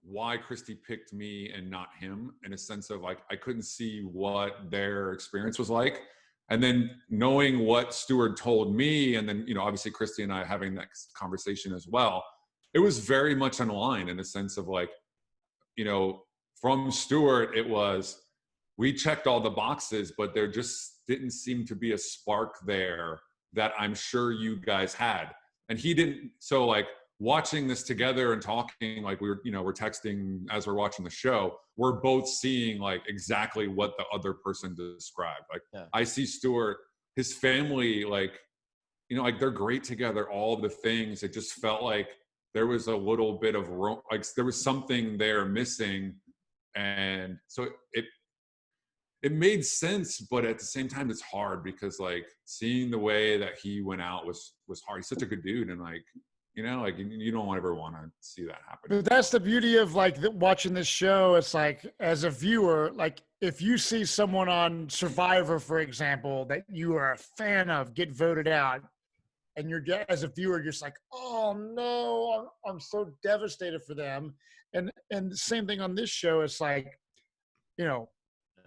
why Kristy picked me and not him, in a sense of like I couldn't see what their experience was like, and then knowing what Stuart told me, and then obviously Kristy and I having that conversation as well, it was very much in line in a sense of like, from Stuart it was we checked all the boxes, but there just didn't seem to be a spark there that I'm sure you guys had, and he didn't. So like watching this together and talking, like we're texting as we're watching the show, we're both seeing like exactly what the other person described. Like I see Stuart, his family, like, like they're great together, all of the things. It just felt like there was a little bit of like there was something there missing. And so it made sense, but at the same time it's hard because like seeing the way that he went out was hard. He's such a good dude, and like, like you don't ever want to see that happen. But that's the beauty of like watching this show. It's like, as a viewer, like if you see someone on Survivor, for example, that you are a fan of get voted out, and you're as a viewer, you're just like, oh no, I'm so devastated for them. And the same thing on this show. It's like,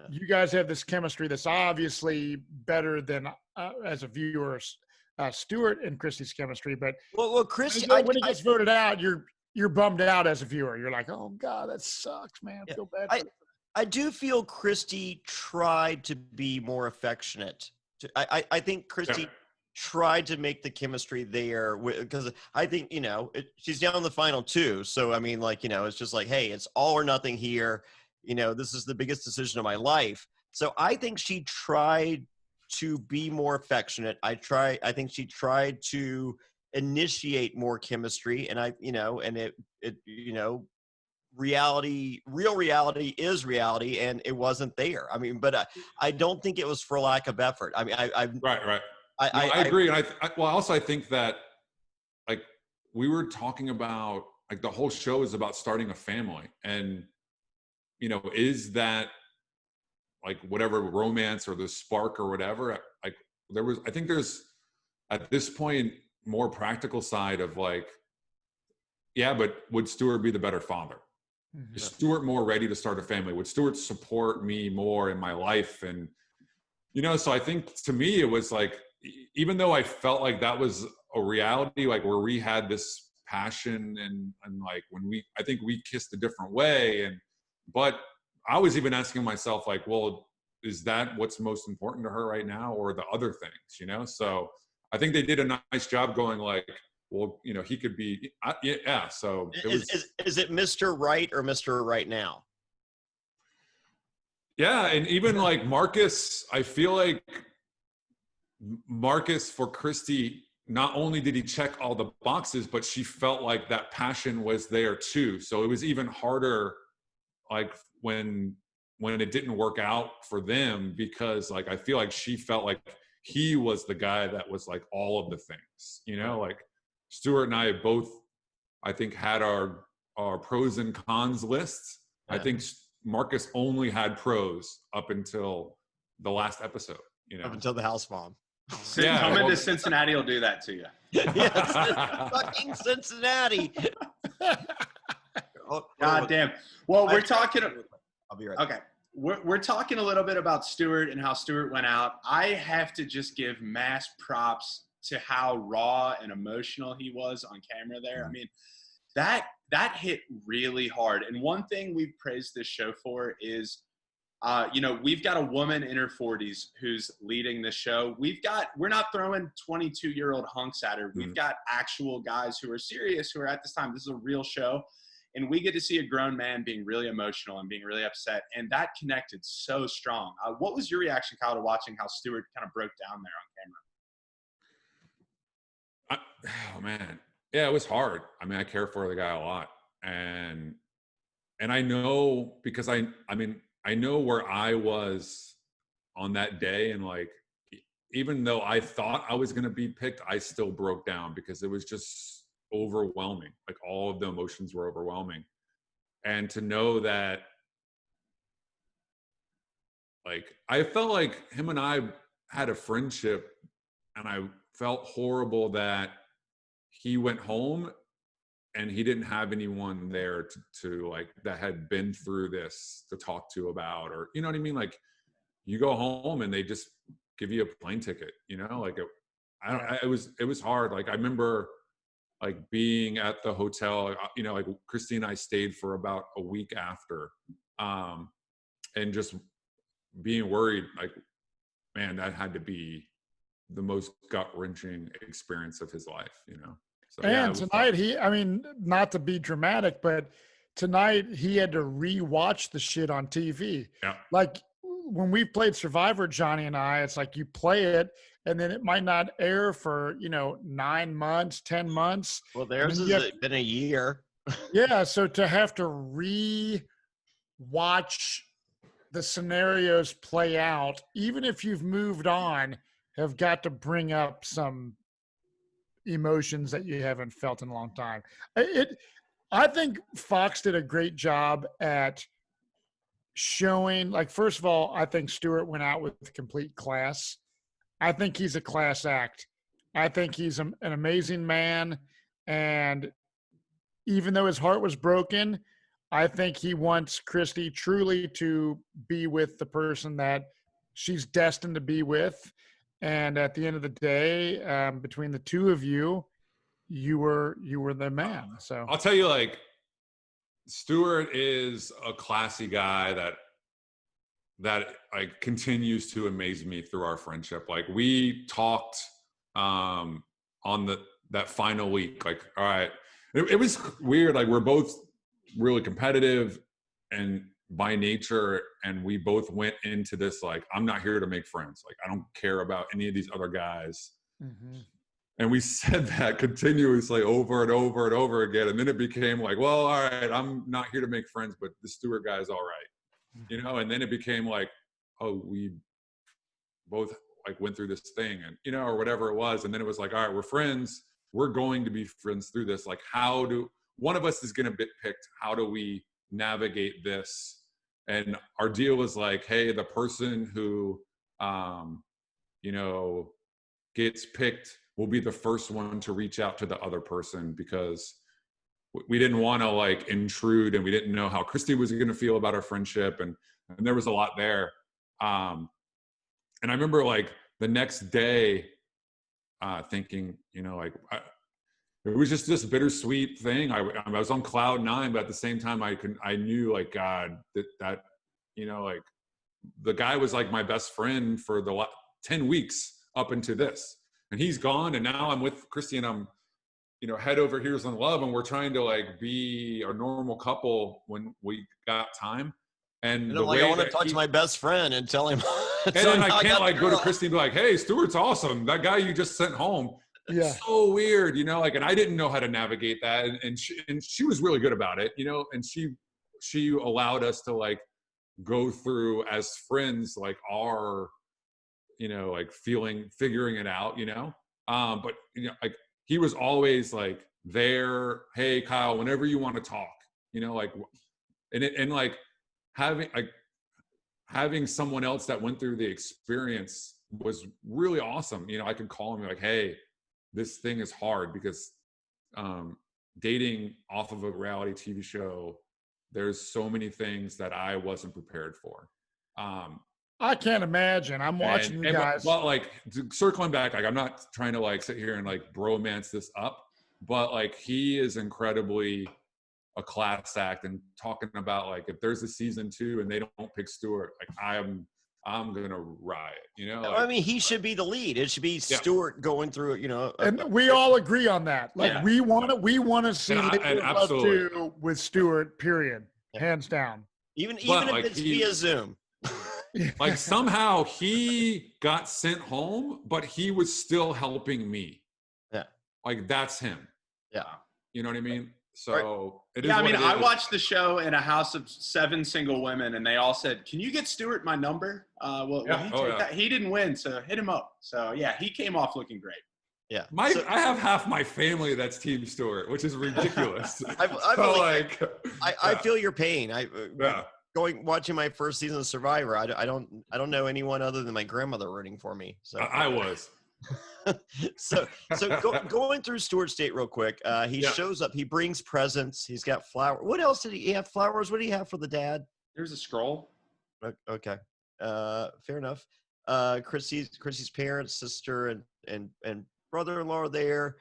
you guys have this chemistry that's obviously better than as a viewer. Stuart and Kristy's chemistry, but well, Kristy, when he gets voted out, you're bummed out as a viewer. You're like, oh God, that sucks, man. I feel bad. I do feel Kristy tried to be more affectionate. I think Kristy tried to make the chemistry there because I think she's down in the final 2. So I mean, like it's just like, hey, it's all or nothing here. This is the biggest decision of my life. So I think she tried to be more affectionate. I think she tried to initiate more chemistry, and real reality is reality, and it wasn't there. I mean, but I don't think it was for lack of effort. I mean, right. I agree, and I think that like we were talking about, like the whole show is about starting a family, and is that like whatever romance or the spark or whatever, like I think there's at this point more practical side of like, yeah, but would Stuart be the better father? Is Stuart more ready to start a family? Would Stuart support me more in my life? And, so I think to me, it was like, even though I felt like that was a reality, like where we had this passion and like I think we kissed a different way. But I was even asking myself like, well, is that what's most important to her right now, or the other things, So I think they did a nice job going like, well, he could be, yeah. So is it Mr. Right or Mr. Right now? Yeah. And even like Marcus, I feel like Marcus for Christy, not only did he check all the boxes, but she felt like that passion was there too. So it was even harder, like when it didn't work out for them, because like, I feel like she felt like he was the guy that was like all of the things, like Stuart and I both, I think, had our pros and cons lists. Yeah. I think Marcus only had pros up until the last episode, Up until the house mom. Yeah, coming to Cincinnati will do that to you. Yes, fucking Cincinnati. God damn. Well, we're talking. I'll be right. Okay. We're talking a little bit about Stuart and how Stuart went out. I have to just give mass props to how raw and emotional he was on camera there. I mean, that hit really hard. And one thing we've praised this show for is, we've got a woman in her 40s who's leading the show. We're not throwing 22-year-old hunks at her. We've got actual guys who are serious, who are at this time. This is a real show. And we get to see a grown man being really emotional and being really upset. And that connected so strong. What was your reaction, Kyle, to watching how Stuart kind of broke down there on camera? Oh, man. Yeah, it was hard. I mean, I care for the guy a lot. And I know, because I know where I was on that day. And like, even though I thought I was going to be picked, I still broke down because it was just overwhelming. Like, all of the emotions were overwhelming. And to know that, like, I felt like him and I had a friendship, and I felt horrible that he went home and he didn't have anyone there to like, that had been through this to talk to about, or, you know what I mean? Like, you go home and they just give you a plane ticket, like it was hard. Like, I remember like being at the hotel, like Kristy and I stayed for about a week after, and just being worried, like, man, that had to be the most gut-wrenching experience of his life, So, and tonight not to be dramatic, but tonight he had to re-watch the shit on TV. Yeah. Like when we played Survivor, Johnny and I, it's like you play it and then it might not air for, 9 months, 10 months. Well, theirs has been a year. Yeah. So to have to re-watch the scenarios play out, even if you've moved on, have got to bring up some emotions that you haven't felt in a long time. I think Fox did a great job at showing, like, first of all, I think Stuart went out with complete class. I think he's a class act. I think he's an amazing man. And even though his heart was broken, I think he wants Christy truly to be with the person that she's destined to be with. And at the end of the day, between the two of you, you were the man. So I'll tell you, like, Stuart is a classy guy that like continues to amaze me through our friendship. Like, we talked on that final week, like, all right, it was weird. Like, we're both really competitive and by nature, and we both went into this like, I'm not here to make friends. Like, I don't care about any of these other guys. Mm-hmm. And we said that continuously over and over and over again. And then it became like, well, all right, I'm not here to make friends, but the Stuart guy is all right. And then it became like, oh, we both like went through this thing and, or whatever it was. And then it was like, all right, we're friends. We're going to be friends through this. Like, one of us is going to get picked. How do we navigate this? And our deal was like, hey, the person who, gets picked will be the first one to reach out to the other person, because we didn't want to like intrude, and we didn't know how Kristy was going to feel about our friendship, and there was a lot there. And I remember like the next day thinking, like it was just this bittersweet thing. I was on cloud 9, but at the same time I knew like God that like the guy was like my best friend for the 10 weeks up into this, and he's gone, and now I'm with Kristy, and I'm head over heels in love, and we're trying to like be a normal couple when we got time. And the like, way I want to talk to my best friend and tell him. And then I can't like go to Kristy and be like, "Hey, Stuart's awesome. That guy you just sent home." Yeah. It's so weird, like, and I didn't know how to navigate that. And she was really good about it, and she allowed us to like go through as friends, like our, like figuring it out, but like he was always like there. Hey, Kyle, whenever you want to talk, like, and like having someone else that went through the experience was really awesome. I could call him and be like, hey, this thing is hard, because dating off of a reality TV show, there's so many things that I wasn't prepared for. I can't imagine. I'm watching you guys. But like circling back, like I'm not trying to like sit here and like bromance this up, but like he is incredibly a class act, and talking about like if there's a season 2 and they don't pick Stuart, like I'm gonna riot, like, I mean, he should be the lead. It should be Stuart going through, and we all agree on that. Like we want to see Love 2 with Stuart, period. Hands down. Even if like it's via Zoom. Like somehow he got sent home, but he was still helping me. Yeah. Like that's him. Yeah. You know what I mean? So it is. Yeah, I mean, I watched the show in a house of 7 single women, and they all said, "Can you get Stuart my number?" Will he take that? He didn't win, so hit him up. So yeah, he came off looking great. Yeah, I have half my family that's Team Stuart, which is ridiculous. I feel your pain. Watching my first season of Survivor, I don't know anyone other than my grandmother rooting for me. So I was. so going through Stuart's date real quick, he shows up, he brings presents, he's got flowers. What else did he have? Flowers. What do you have for the dad? There's a scroll. Okay, fair enough. Christy's parents, sister and brother-in-law are there.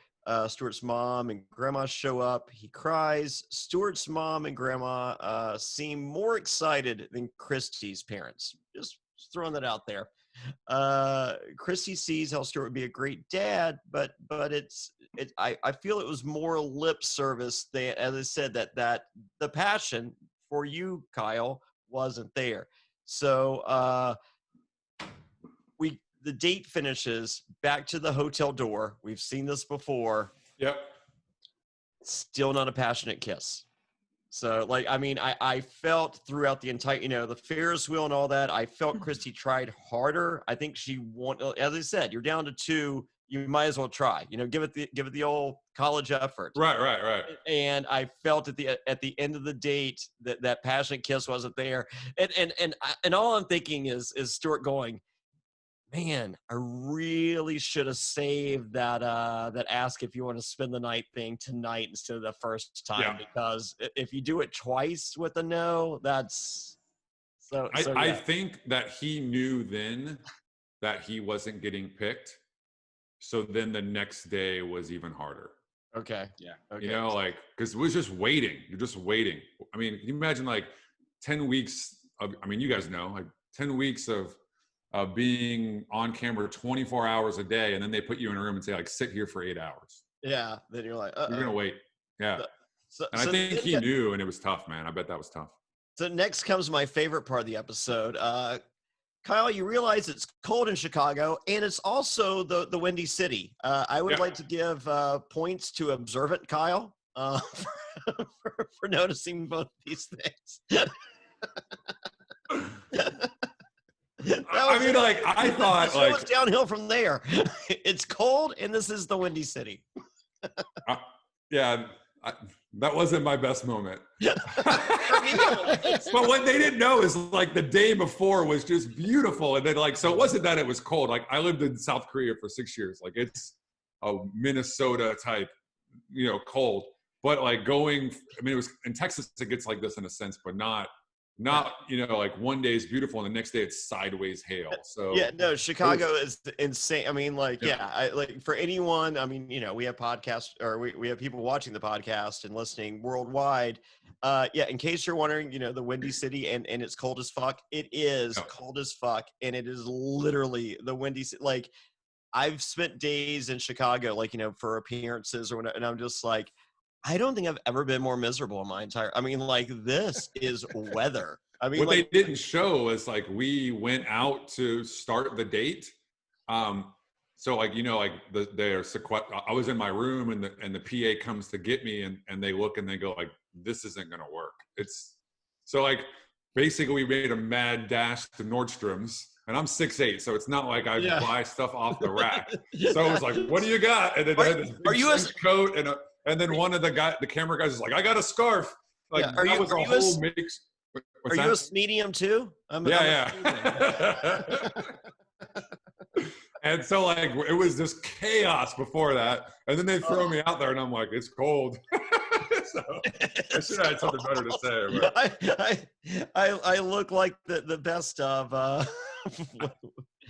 Stuart's mom and grandma show up. He cries. Stuart's mom and grandma seem more excited than Kristy's parents. Just throwing that out there. Kristy sees how Stuart would be a great dad, but I feel it was more lip service than, as I said, that the passion for you, Kyle, wasn't there. So the date finishes, back to the hotel door. We've seen this before. Yep. Still not a passionate kiss. So, like, I mean, I felt throughout the entire, the Ferris wheel and all that, I felt Kristy tried harder. I think she wanted, as I said, you're down to 2. You might as well try. Give it the old college effort. Right. And I felt at the end of the date that passionate kiss wasn't there. And all I'm thinking is Stuart going, man, I really should have saved that ask if you want to spend the night thing tonight instead of the first time, because if you do it twice with a no, that's so. I think that he knew then that he wasn't getting picked, so then the next day was even harder. Okay. Yeah. Okay. Like because it was just waiting. You're just waiting. I mean, can you imagine like 10 weeks of? I mean, you guys know like 10 weeks of being on camera 24 hours a day, and then they put you in a room and say like sit here for 8 hours. Yeah, then you're like, you're gonna wait. Yeah. I think he knew, and it was tough, man. I bet that was tough. So next comes my favorite part of the episode. Kyle, you realize it's cold in Chicago, and it's also the Windy City. I would like to give points to observant Kyle for noticing both these things. I thought it was downhill from there. It's cold, and this is the Windy City. That wasn't my best moment. But what they didn't know is like the day before was just beautiful, and then like so it wasn't that it was cold. Like I lived in South Korea for 6 years. Like it's a Minnesota type, cold. but like it was in Texas, it gets like this in a sense, but not, like one day is beautiful and the next day it's sideways hail. So yeah, no, Chicago is insane. I mean, like, like for anyone, I mean, we have podcasts, or we have people watching the podcast and listening worldwide. In case you're wondering, the Windy City and it's cold as fuck. It is cold as fuck, and it is literally the Windy City. Like, I've spent days in Chicago, like, for appearances or whatever, and I'm just like, I don't think I've ever been more miserable in my entire. I mean, like, this is weather. I mean, what they didn't show is like we went out to start the date. So like I was in my room and the PA comes to get me and they look and they go like, this isn't gonna work. It's so like basically we made a mad dash to Nordstrom's. And I'm 6'8", so it's not like I buy stuff off the rack. So it was like, what do you got? And then they had this big coat and then one of the camera guys is like, I got a scarf. Like that was a whole mix. Are you a medium too? Yeah. And so like it was just chaos before that, and then they throw me out there, and I'm like, it's cold. So I should have had something better to say. But. I look like the best of.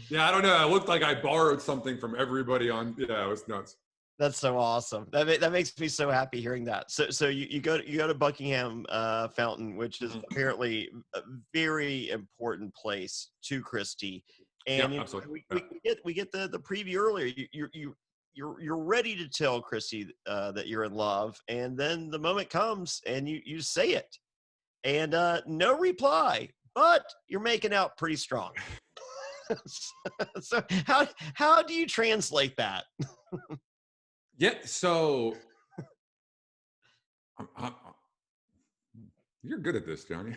Yeah, I don't know. I looked like I borrowed something from everybody on. Yeah, it was nuts. That's so awesome. That makes me so happy hearing that. So you go to Buckingham Fountain, which is apparently a very important place to Christy. And we get the preview earlier. You're ready to tell Christy that you're in love, and then the moment comes and you say it, and no reply, but you're making out pretty strong. So how do you translate that? Yeah, so you're good at this, Johnny.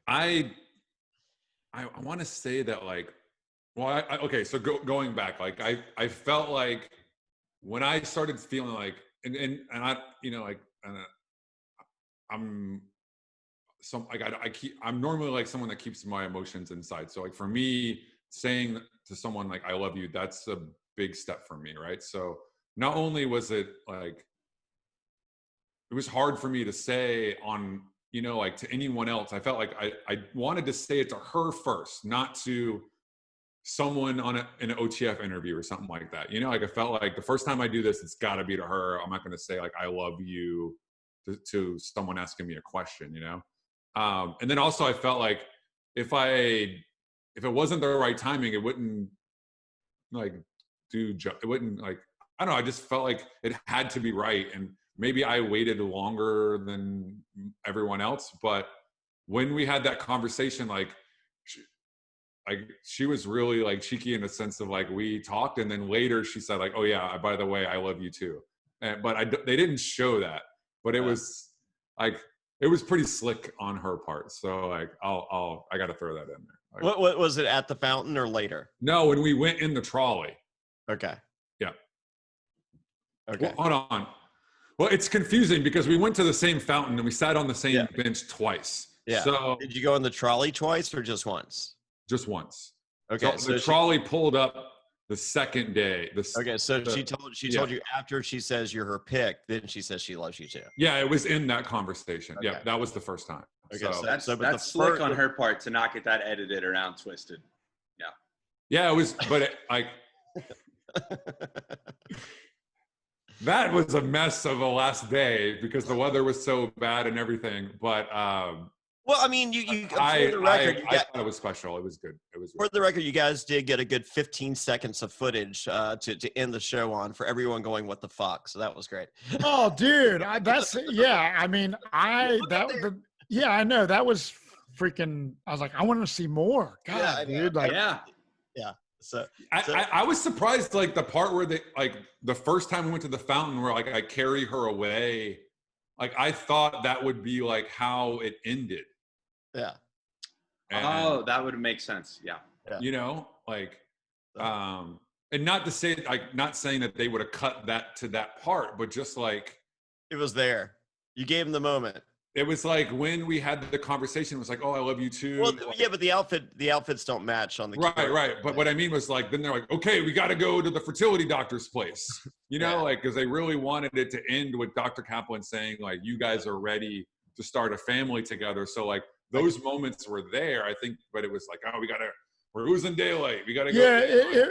I want to say that like, well, okay, so going back, like I felt like when I started feeling like, and I, like, I'm normally like someone that keeps my emotions inside. So like for me, saying to someone like I love you, that's a big step for me, right? So not only was it like it was hard for me to say on like to anyone else, I felt like I wanted to say it to her first, not to someone in an OTF interview or something like that. Like I felt like the first time I do this, it's got to be to her. I'm not going to say like I love you to someone asking me a question, and then also I felt like if it wasn't the right timing, it wouldn't like it wouldn't like, I don't know. I just felt like it had to be right. And maybe I waited longer than everyone else, but when we had that conversation, like she was really like cheeky in the sense of like, we talked and then later she said like, oh yeah, by the way, I love you too. But they didn't show that, but it was like, it was pretty slick on her part. So like, I got to throw that in there. Like, what was it, at the fountain or later? No, when we went in the trolley. Okay. Yeah. Okay. Well, hold on. Well, it's confusing because we went to the same fountain and we sat on the same bench twice. Yeah. So did you go in the trolley twice or just once? Just once. Okay. So the trolley pulled up the second day. She told you after she says you're her pick, then she says she loves you too. Yeah, it was in that conversation. Okay. Yeah, that was the first time. Okay, so that's slick on her part to not get that edited around twisted. Yeah. Yeah, it was, but that was a mess of a last day because the weather was so bad and everything. But well, I mean, I thought it was special. It was good. For the record, you guys did get a good 15 seconds of footage to end the show on for everyone going, "What the fuck?" So that was great. Oh, dude, I know that was freaking. I was like, I want to see more. God, dude, like, yeah. So I was surprised, like the part where they like the first time we went to the fountain where like I carry her away, like I thought that would be like how it ended. Yeah. And, that would make sense. Yeah. Like, and not to say like not saying that they would have cut that to that part, but just like it was there. You gave him the moment. it was like when we had the conversation, it was like, oh, I love you too. Well, yeah, but the outfits don't match on the right. But what I mean was like, then they're like, okay, we got to go to the fertility doctor's place, like, because they really wanted it to end with Dr. Kaplan saying like, you guys are ready to start a family together. So like those moments were there, I think, but it was like, oh, we're losing daylight. We got to go. Yeah,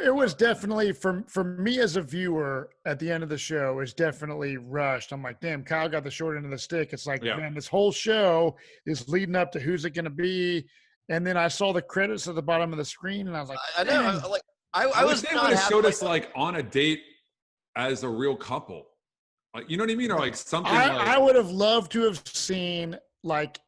it was definitely for me as a viewer at the end of the show, it was definitely rushed. I'm like, damn, Kyle got the short end of the stick. It's like, man, this whole show is leading up to who's it going to be. And then I saw the credits at the bottom of the screen, and I was like, I know, I was they would have showed us like on a date as a real couple. Like, you know what I mean? Or like something I would have loved to have seen like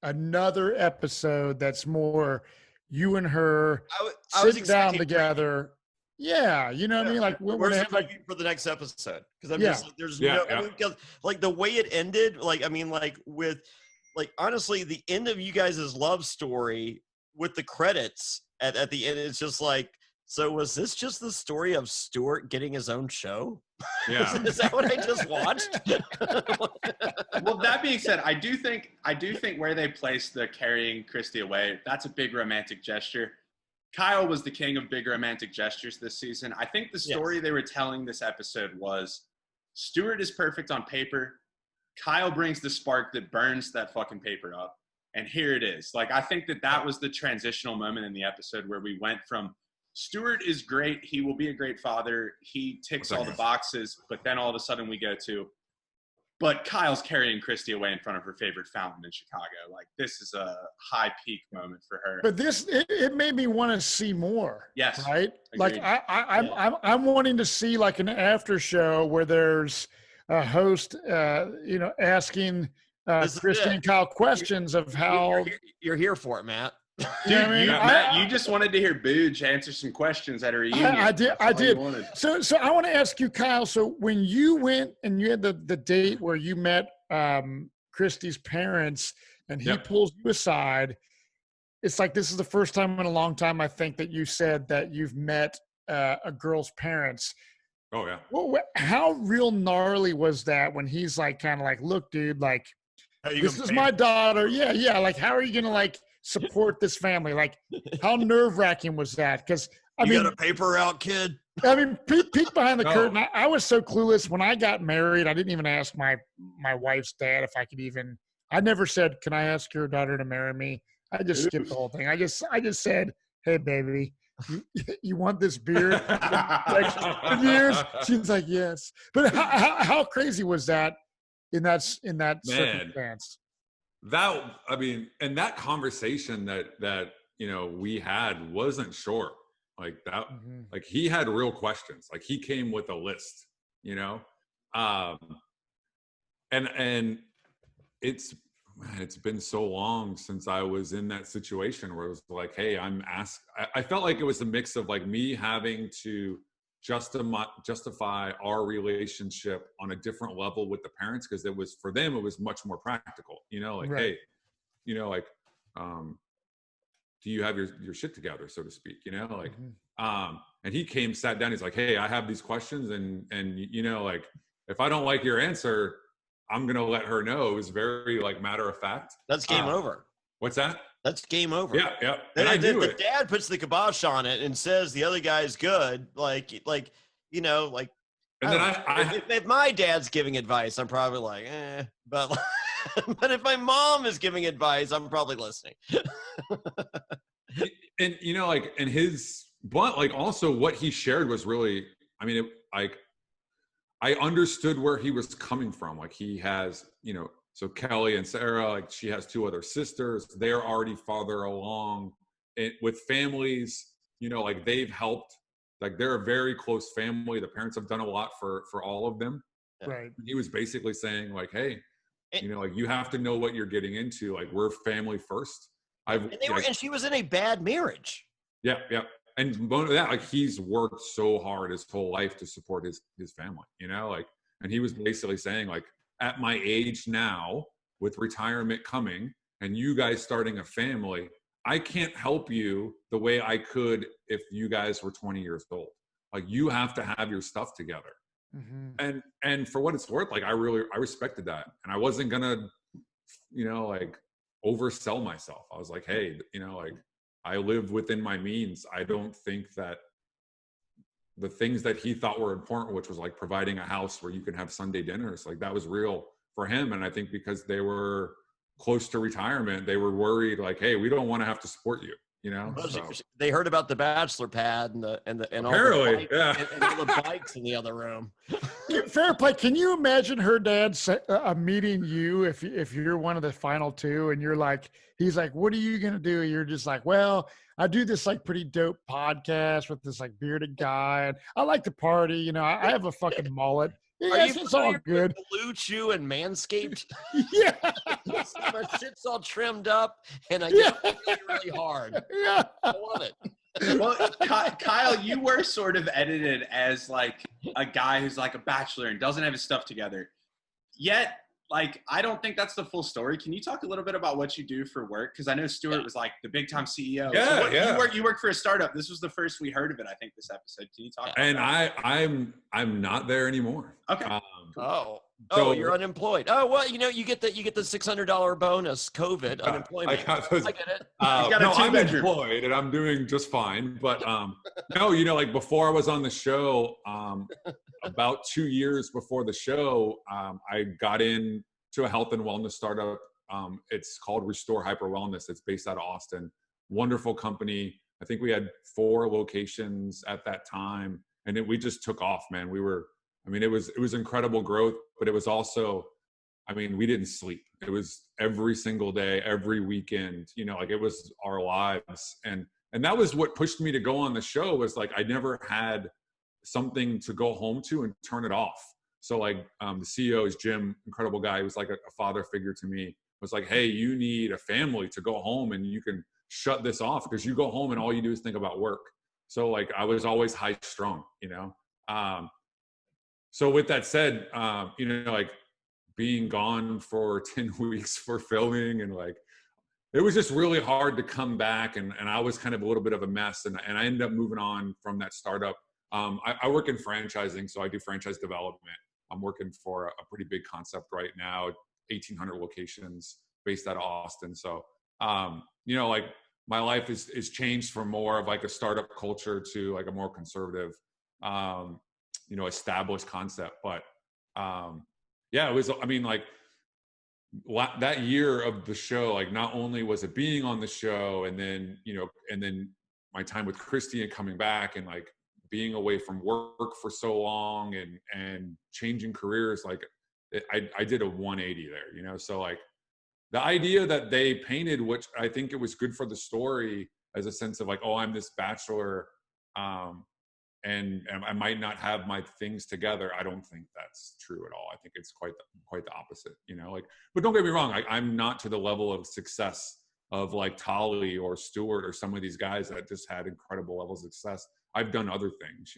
another episode that's more you and her sitting down together. Yeah, you know what I mean? Like where's the preview for the next episode? Because I'm just like, there's like the way it ended. Like I mean, like with like honestly, the end of you guys' love story with the credits at the end, it's just like, so was this just the story of Stuart getting his own show? Yeah. Is that what I just watched? Well, that being said, I do think where they placed the carrying Kristy away, that's a big romantic gesture. Kyle was the king of big romantic gestures this season. I think the story they were telling this episode was Stuart is perfect on paper. Kyle brings the spark that burns that fucking paper up. And here it is. Like, I think that was the transitional moment in the episode where we went from Stuart is great. He will be a great father. He ticks all the boxes. But then all of a sudden we go to, but Kyle's carrying Kristy away in front of her favorite fountain in Chicago. Like, this is a high peak moment for her. But it made me want to see more. Yes. Right? Agreed. Like I'm wanting to see like an after show where there's a host, asking Kristy and Kyle questions of how you're here for it, Matt. Dude, Matt, you just wanted to hear Booge answer some questions at a reunion. I did. So I want to ask you, Kyle. So when you went and you had the date where you met Kristy's parents, and he pulls you aside, it's like this is the first time in a long time I think that you said that you've met a girl's parents. Oh yeah. Well, how real gnarly was that when he's like, kind of like, look, dude, like this is my daughter. Yeah. Like, how are you gonna like support this family? Like, how nerve-wracking was that? Because I mean, got a paper out, kid. I mean, peek behind the curtain. I was so clueless when I got married. I didn't even ask my wife's dad if I could even. I never said, "Can I ask your daughter to marry me?" I just skipped the whole thing. I just said, "Hey, baby, you want this beard?" Years. She's like, "Yes." But how crazy was that in that circumstance? And that conversation that we had wasn't short. Like that, like he had real questions. Like he came with a list, and it's been so long since I was in that situation where it was like, hey, I felt like it was a mix of like me having to justify our relationship on a different level with the parents, because for them it was much more practical, like right. Hey, do you have your shit together, so to speak, and he sat down, he's like, hey, I have these questions, and like, if I don't like your answer, I'm gonna let her know. It was very like matter of fact. That's game over. What's that? That's game over. Yeah. And the dad puts the kibosh on it and says the other guy's good. Like. And then if my dad's giving advice, I'm probably like, but but if my mom is giving advice, I'm probably listening. And and his, but like also what he shared was really, I mean, I understood where he was coming from. Like he has, so Kelly and Sarah, like she has 2 other sisters. They're already farther along with families, like they've helped. Like they're a very close family. The parents have done a lot for all of them. Right. He was basically saying like, hey, like you have to know what you're getting into. Like we're family first. And she was in a bad marriage. Yeah. And that, like he's worked so hard his whole life to support his family, and he was basically saying like, at my age now, with retirement coming and you guys starting a family, I can't help you the way I could if you guys were 20 years old. Like you have to have your stuff together. And for what it's worth, like I respected that, and I wasn't gonna, like oversell myself. I was like, hey, like I live within my means. I don't think that the things that he thought were important, which was like providing a house where you can have Sunday dinners, like that was real for him. And I think because they were close to retirement, they were worried like, hey, we don't want to have to support you, Well, so. they heard about the bachelor pad and Apparently, all the bikes, yeah. and all the bikes in the other room. Fairplay, can you imagine her dad meeting you if you're one of the final two and you're like, he's like, what are you going to do? You're just like, well, I do this like pretty dope podcast with this like bearded guy. And I like to party. I have a fucking mullet. Are Yes, you it's all familiar good. with Blue Chew and Manscaped? Yeah. My shit's all trimmed up and I Yeah. get really, really hard. Yeah. I love it. Well, Kyle, you were sort of edited as like a guy who's like a bachelor and doesn't have his stuff together. Yet, like, I don't think that's the full story. Can you talk a little bit about what you do for work? Because I know Stuart was like the big time CEO. Yeah, so yeah. You work for a startup. This was the first we heard of it, I think, this episode. Can you talk about And that? I'm not there anymore. Okay. So- You're unemployed. Oh, well, you get the $600 bonus COVID unemployment. I got those. I get it. He's got a No, I'm two-bedroom. employed and I'm doing just fine. But no, like before I was on the show, about 2 years before the show, I got into a health and wellness startup. It's called Restore Hyper Wellness. It's based out of Austin. Wonderful company. I think we had 4 locations at that time, and we just took off, man. It was incredible growth, but it was also, we didn't sleep. It was every single day, every weekend, like it was our lives. And that was what pushed me to go on the show, was like, I never had something to go home to and turn it off. So like the CEO is Jim, incredible guy. He was like a father figure to me. Was like, hey, you need a family to go home and you can shut this off, because you go home and all you do is think about work. So like I was always high strung, So with that said, like being gone for 10 weeks for filming, and like, it was just really hard to come back. And I was kind of a little bit of a mess. And I ended up moving on from that startup. I work in franchising, so I do franchise development. I'm working for a pretty big concept right now, 1,800 locations based out of Austin. So, like my life is changed from more of like a startup culture to like a more conservative, established concept. But it was, that year of the show, like not only was it being on the show, and then my time with Kristy and coming back and like being away from work for so long and changing careers, like I did a 180 there, so like the idea that they painted, which I think it was good for the story as a sense of like, oh, I'm this bachelor, and I might not have my things together. I don't think that's true at all. I think it's quite the opposite, like, but don't get me wrong. I'm not to the level of success of like Tolly or Stewart or some of these guys that just had incredible levels of success. I've done other things,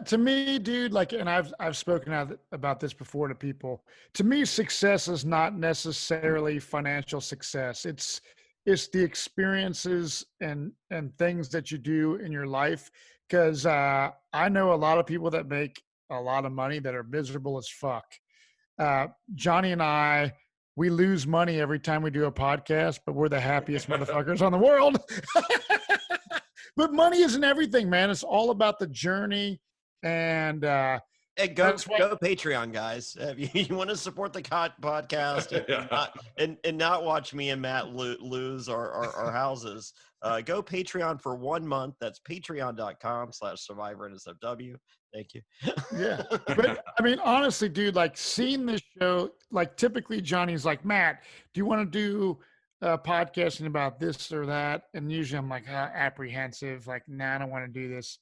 To me, dude, like, and I've spoken about this before to people. To me, success is not necessarily financial success. It's the experiences and things that you do in your life. Because I know a lot of people that make a lot of money that are miserable as fuck. Jonny and I, we lose money every time we do a podcast, but we're the happiest motherfuckers on the world. But money isn't everything, man. It's all about the journey. And go Patreon, guys. If you want to support the podcast and not watch me and Matt lose our houses, go Patreon for 1 month. That's patreon.com/SurvivorNSFW. Thank you. Yeah. But honestly, dude, like seeing this show, like typically Johnny's like, Matt, do you want to do podcasting about this or that? And usually I'm like apprehensive, like, nah, I don't want to do this.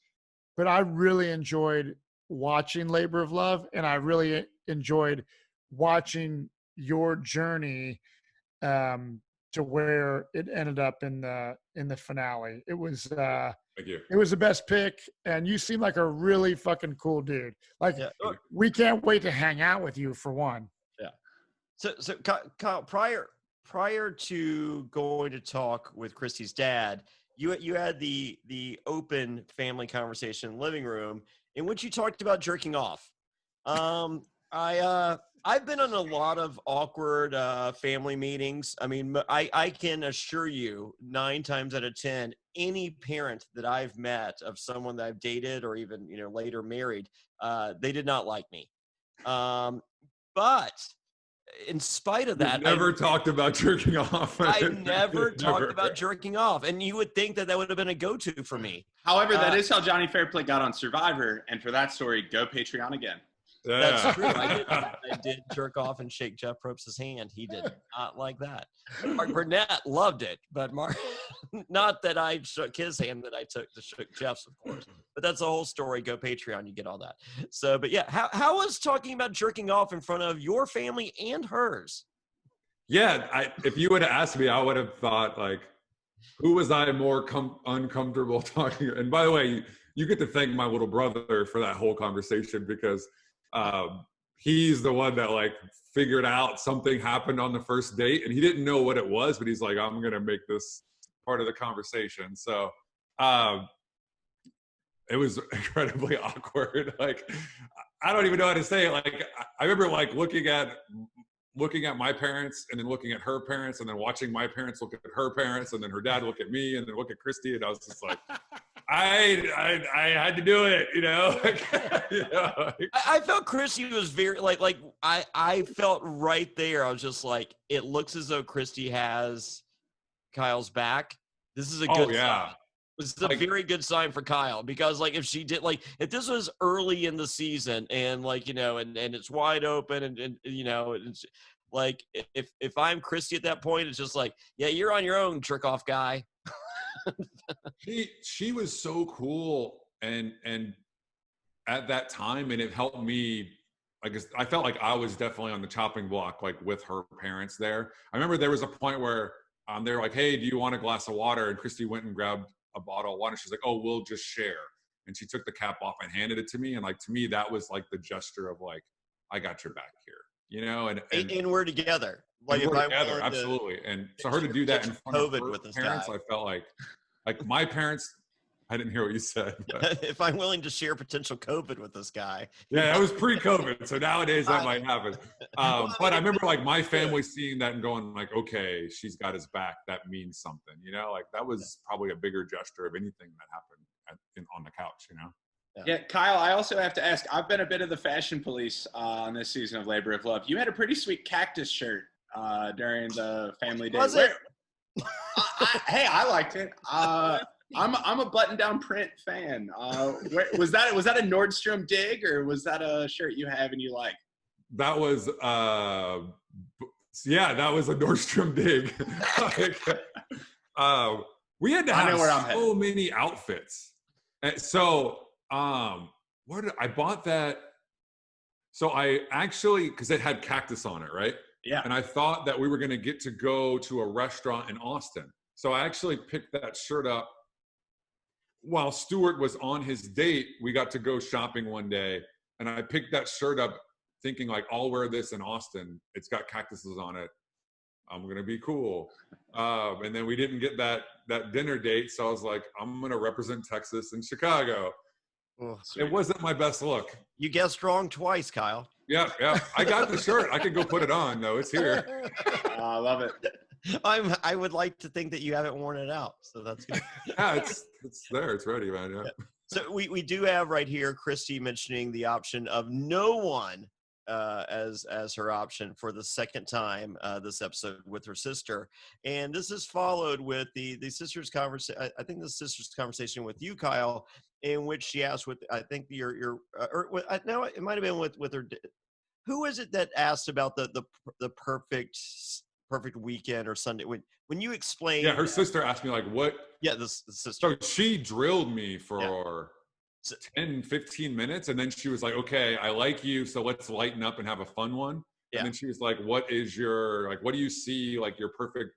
But I really enjoyed watching Labor of Love, and I really enjoyed watching your journey to where it ended up in the finale. It was Thank you. It was the best pick, and you seem like a really fucking cool dude. Like, we can't wait to hang out with you for one. Yeah. So Kyle, prior to going to talk with Kristy's dad, you had the open family conversation in the living room in which you talked about jerking off. I I've been on a lot of awkward family meetings. I mean, I can assure you 9 times out of 10, any parent that I've met of someone that I've dated or even, later married, they did not like me. But in spite of that, We've never talked about jerking off. I never talked about jerking off. And you would think that would have been a go-to for me. However, that is how Jonny Fairplay got on Survivor. And for that story, go Patreon again. Yeah. That's true. I did jerk off and shake Jeff Probst's hand. He did not like that. Mark Burnett loved it, but not that I shook his hand, that I shook Jeff's, of course. But that's the whole story. Go Patreon, you get all that. So, but yeah, how was talking about jerking off in front of your family and hers? Yeah, if you would have asked me, I would have thought, like, who was I more uncomfortable talking? And by the way, you get to thank my little brother for that whole conversation, because he's the one that like figured out something happened on the first date, and he didn't know what it was, but he's like, I'm going to make this part of the conversation. So it was incredibly awkward. Like, I don't even know how to say it. Like, I remember like looking at my parents and then looking at her parents and then watching my parents look at her parents and then her dad look at me and then look at Kristy, and I was just like, I had to do it, I felt Kristy was very like I felt right there. I was just like, it looks as though Kristy has Kyle's back. This is a good sign. This is a very good sign for Kyle, because like if she did, like if this was early in the season and like, and it's wide open and it's like if I'm Kristy at that point, it's just like, yeah, you're on your own, trick off guy. She was so cool and at that time, and it helped me. I felt like I was definitely on the chopping block, like with her parents there. I remember there was a point where they were like, hey, do you want a glass of water? And Kristy went and grabbed a bottle of water. She's like, oh, we'll just share. And she took the cap off and handed it to me. And like, to me, that was like the gesture of like, I got your back here, and we're together. Like, we're together, absolutely. And so her to do that in front of her parents, I felt like my parents, I didn't hear what you said. But. If I'm willing to share potential COVID with this guy. Yeah, that was pre-COVID. So nowadays that might happen. But I remember like my family seeing that and going like, okay, she's got his back. That means something, like that was probably a bigger gesture of anything that happened on the couch, Yeah, Kyle, I also have to ask, I've been a bit of the fashion police on this season of Labor of Love. You had a pretty sweet cactus shirt during the family day. Was it? Hey, I liked it. I'm a button-down print fan. Was that a Nordstrom dig, or was that a shirt you have and you like? That was that was a Nordstrom dig. We had to have so many outfits. And so I bought that. So I actually, because it had cactus on it, right? Yeah. And I thought that we were going to get to go to a restaurant in Austin. So I actually picked that shirt up while Stuart was on his date. We got to go shopping one day, and I picked that shirt up thinking like, I'll wear this in Austin. It's got cactuses on it. I'm going to be cool. And then we didn't get that dinner date. So I was like, I'm going to represent Texas and Chicago. Oh, it wasn't my best look. You guessed wrong twice, Kyle. Yeah. I got the shirt. I could go put it on though. It's here. I love it. I would like to think that you haven't worn it out, so that's good. Yeah, it's there. It's ready, man. Yeah. So we do have right here Kristy mentioning the option of no one as her option for the second time this episode with her sister, and this is followed with the sister's conversation. I think the sister's conversation with you, Kyle, in which she asked with I think your no, it might have been with her. Who is it that asked about the perfect weekend or Sunday when you explained? Yeah, her sister asked me like what. Yeah, the sister. So she drilled me for 10, 15 minutes, and then she was like, okay, I like you, so let's lighten up and have a fun one. Yeah. And then she was like, what do you see like your perfect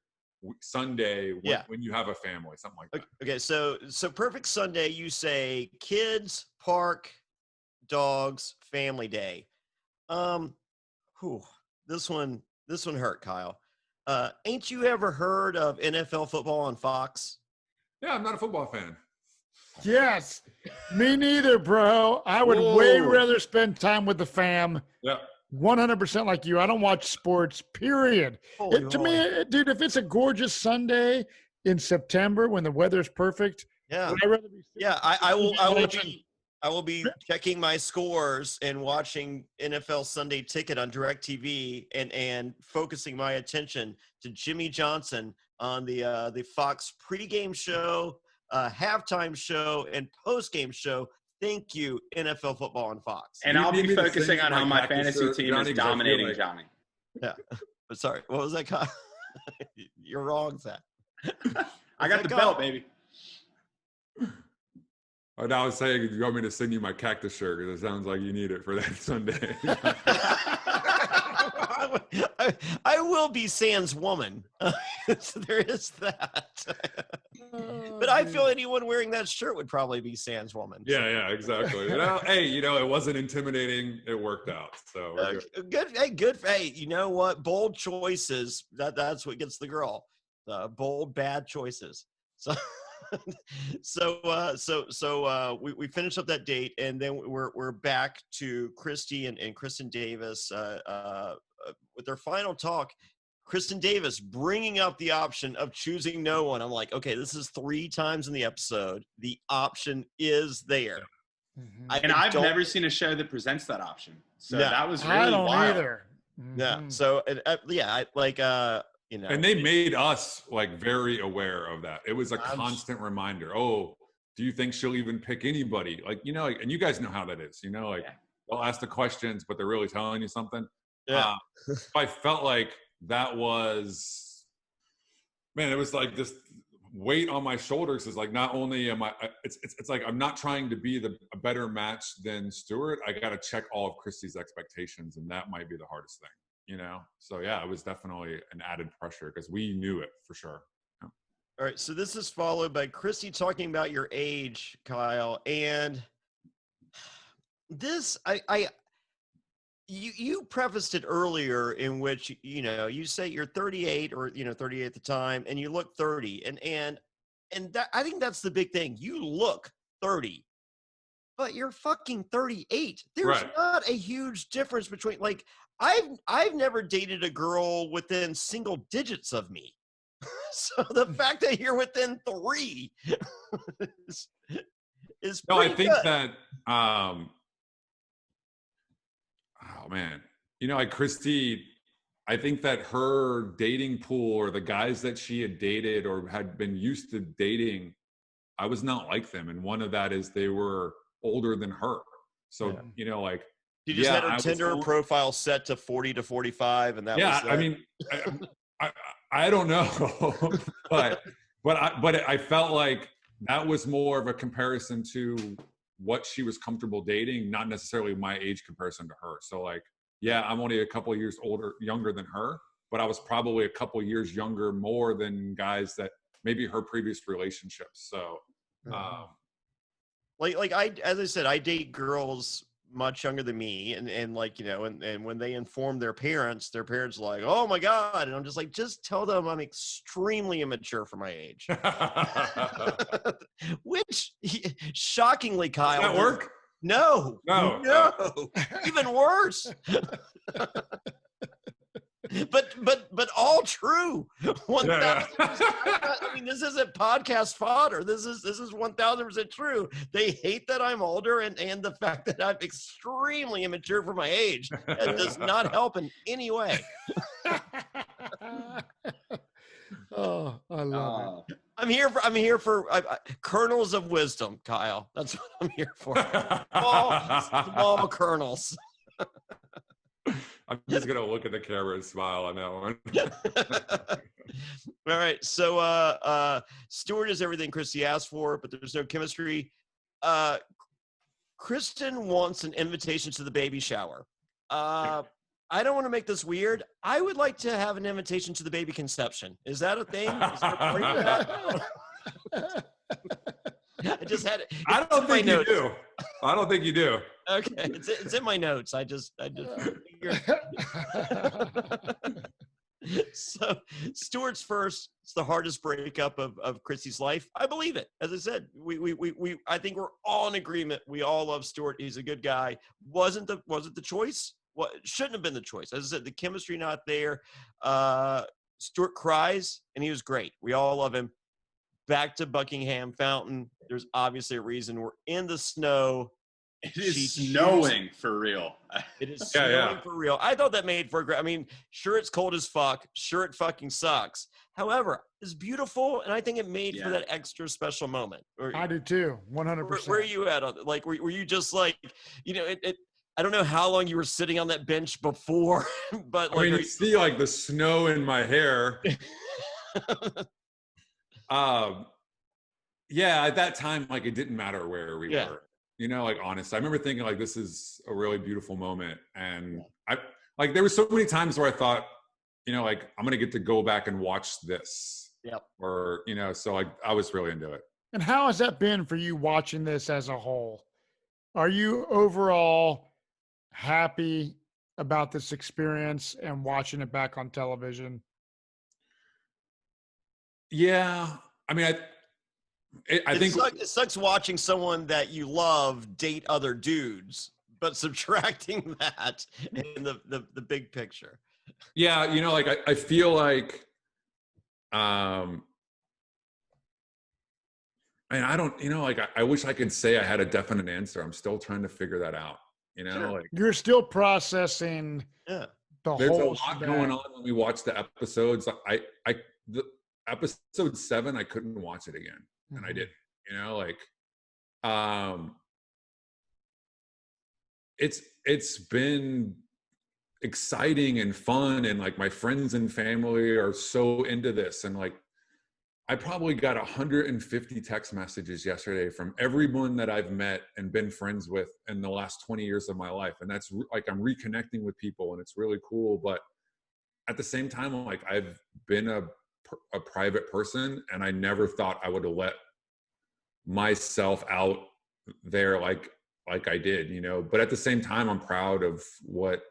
Sunday when you have a family, something like that. Okay, so perfect Sunday, you say kids, park, dogs, family day. This one hurt, Kyle. Ain't you ever heard of NFL football on Fox? Yeah, I'm not a football fan. Yes, me neither, bro. I would way rather spend time with the fam 100% like you. I don't watch sports, period. To me, dude, if it's a gorgeous Sunday in September when the weather's perfect, yeah, would I rather be I will be checking my scores and watching NFL Sunday Ticket on DirecTV and focusing my attention to Jimmy Johnson on the Fox pregame show, halftime show, and postgame show. Thank you, NFL football on Fox. And I'll be focusing on how my fantasy team is dominating Johnny. Yeah. Sorry, what was that, Kyle? You're wrong, Zach. I got the belt, baby. Oh, now I was saying, you want me to send you my cactus shirt because it sounds like you need it for that Sunday. I will be Sans woman. So there is that. But I feel anyone wearing that shirt would probably be Sans woman. Yeah, exactly. Hey, it wasn't intimidating. It worked out. So good. Hey, good. Hey, you know what? Bold choices. That's what gets the girl. Bold, bad choices. So we finished up that date, and then we're back to Kristy and Kristen Davis with their final talk. Kristen Davis bringing up the option of choosing no one. I'm like, okay, this is 3 times in the episode. The option is there. Mm-hmm. I've never seen a show that presents that option. So that was really wild. I don't either. Mm-hmm. Yeah. So and they made us very aware of that. It was a constant reminder. Oh, do you think she'll even pick anybody? And you guys know how that is. They'll ask the questions, but they're really telling you something. Yeah. I felt like that was, man, it was like this weight on my shoulders. Is like, not only am I, it's like I'm not trying to be a better match than Stewart. I got to check all of Kristy's expectations, and that might be the hardest thing. So yeah, it was definitely an added pressure because we knew it for sure. Yeah. All right, so this is followed by Kristy talking about your age, Kyle, and this you prefaced it earlier in which you say you're 38 or 38 at the time, and you look 30, and that, I think that's the big thing. You look 30, but you're fucking 38. There's not a huge difference between I've never dated a girl within single digits of me. So the fact that you're within 3 is no, I think good. that oh man, Kristy, I think that her dating pool or the guys that she had dated or had been used to dating, I was not like them, and one of that is they were older than her. So you just had her Tinder profile set to 40 to 45, and that was I mean, I don't know, but I felt like that was more of a comparison to what she was comfortable dating, not necessarily my age comparison to her. So I'm only a couple of years younger than her, but I was probably a couple of years younger more than guys that maybe her previous relationships. So, as I said, I date girls much younger than me, and when they inform their parents are like, oh my God, and I'm just like, just tell them I'm extremely immature for my age. Which shockingly, Kyle, does that work? No, even worse. But all true. 1,000%. I mean, this isn't podcast fodder. This is 1,000% true. They hate that I'm older, and the fact that I'm extremely immature for my age. That does not help in any way. Oh, I love it. I'm here for kernels of wisdom, Kyle. That's what I'm here for. Small kernels. I'm just going to look at the camera and smile on that one. All right. So Stewart is everything Kristy asked for, but there's no chemistry. Kristen wants an invitation to the baby shower. I don't want to make this weird. I would like to have an invitation to the baby conception. Is that a thing? Is there a party for that? I just had it. I don't think you do. I don't think you do. Okay, it's in my notes. I just figured. So Stewart's first. It's the hardest breakup of Kristy's life. I believe it. As I said, I think we're all in agreement. We all love Stewart. He's a good guy. Wasn't the choice. what shouldn't have been the choice. As I said, the chemistry not there. Stuart cries, and he was great. We all love him. Back to Buckingham Fountain. There's obviously a reason we're in the snow. It is snowing for real. It is snowing for real. I thought that made for a great. I mean, sure, it's cold as fuck. Sure, it fucking sucks. However, it's beautiful, and I think it made for that extra special moment. I do too, 100%. Where are you at? Like, were you just like, you know, I don't know how long you were sitting on that bench before, but like, I mean, you see like the snow in my hair. Yeah, at that time, like, it didn't matter where we were. You know, like, honestly, I remember thinking like, this is a really beautiful moment. And I like, there were so many times where I thought, you know, like, I'm going to get to go back and watch this. Yep. Or, you know, so like, I was really into it. And how has that been for you watching this as a whole? Are you overall happy about this experience and watching it back on television? Yeah. I mean, I think it sucks watching someone that you love date other dudes, but subtracting that in the big picture. Yeah, you know, like I feel like, and I don't, you know, like I wish I could say I had a definite answer. I'm still trying to figure that out. You know, like you're still processing. Yeah, there's a lot going on when we watch the episodes. The episode 7, I couldn't watch it again. And I did, you know, like, it's been exciting and fun. And like, my friends and family are so into this. And like, I probably got 150 text messages yesterday from everyone that I've met and been friends with in the last 20 years of my life. And that's like, I'm reconnecting with people, and it's really cool. But at the same time, like, I've been a private person, and I never thought I would have let myself out there like I did, you know. But at the same time, I'm proud of what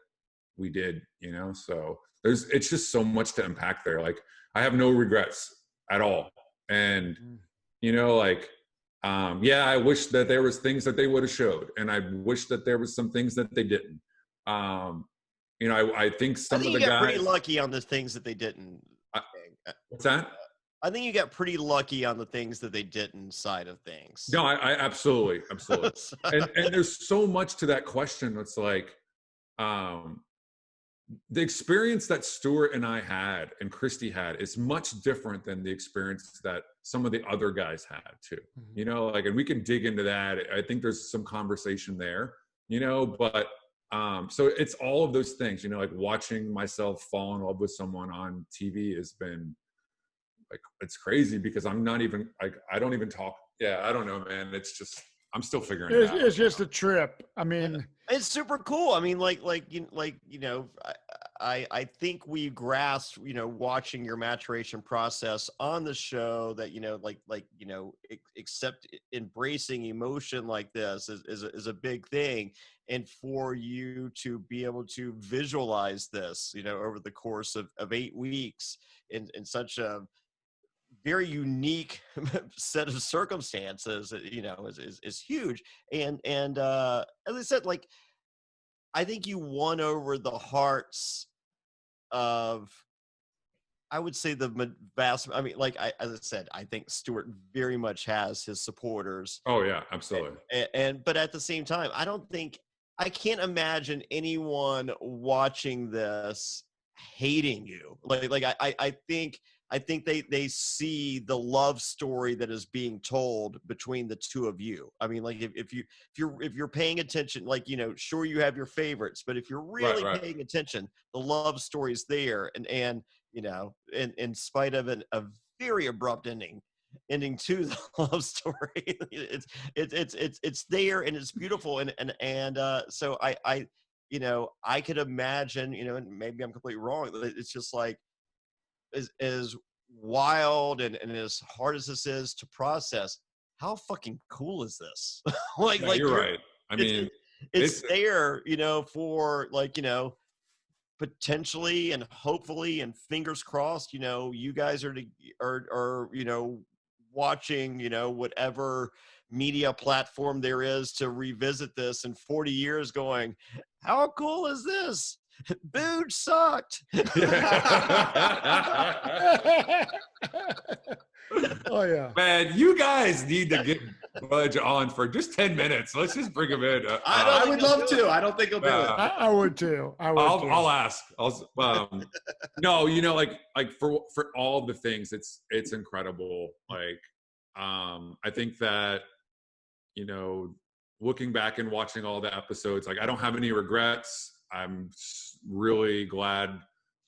we did, you know. So it's just so much to unpack there. Like, I have no regrets at all. And you know, like, I wish that there was things that they would have showed, and I wish that there was some things that they didn't. You know, I think some of the guys got pretty lucky on the things that they didn't. What's that? I think you got pretty lucky on the things that they didn't side of things. No, I absolutely. and there's so much to that question. It's like, the experience that Stuart and I had and Christy had is much different than the experience that some of the other guys had too. You know, like, and we can dig into that. I think there's some conversation there, you know, but so it's all of those things, you know, like watching myself fall in love with someone on TV has been like, it's crazy because I'm not even like, I don't even talk. Yeah. I don't know, man. It's just, I'm still figuring it out. It's just a trip. I mean, it's super cool. I mean, you know, I think we grasped, you know, watching your maturation process on the show that, you know, you know, accept embracing emotion like this is a big thing. And for you to be able to visualize this, you know, over the course of 8 weeks in such a very unique set of circumstances, you know, is huge. And as I said, like, I think you won over the hearts of, I would say, the vast. I mean, like, as I said, I think Stuart very much has his supporters. Oh yeah, absolutely. But at the same time, I can't imagine anyone watching this hating you. I think they see the love story that is being told between the two of you. I mean, like, if you're paying attention, like, you know, sure, you have your favorites, but if you're really paying attention, the love story's there. And you know, in spite of a very abrupt ending to the love story, it's there, and it's beautiful. And so I you know, I could imagine, you know, and maybe I'm completely wrong, but it's just like, as wild and as hard as this is to process, how fucking cool is this? Like you're right. I mean, it's there, you know, for, like, you know, potentially and hopefully and fingers crossed, you know, you guys are you know, watching, you know, whatever media platform there is to revisit this in 40 years going, how cool is this? Booge sucked. Oh yeah, Man, you guys need to get Budge on for just 10 minutes. Let's just bring him in. I would love to. I don't think he'll do it. I would too. I'll ask. No, you know, like for all the things, it's incredible. Like, I think that, you know, looking back and watching all the episodes, like I don't have any regrets. I'm really glad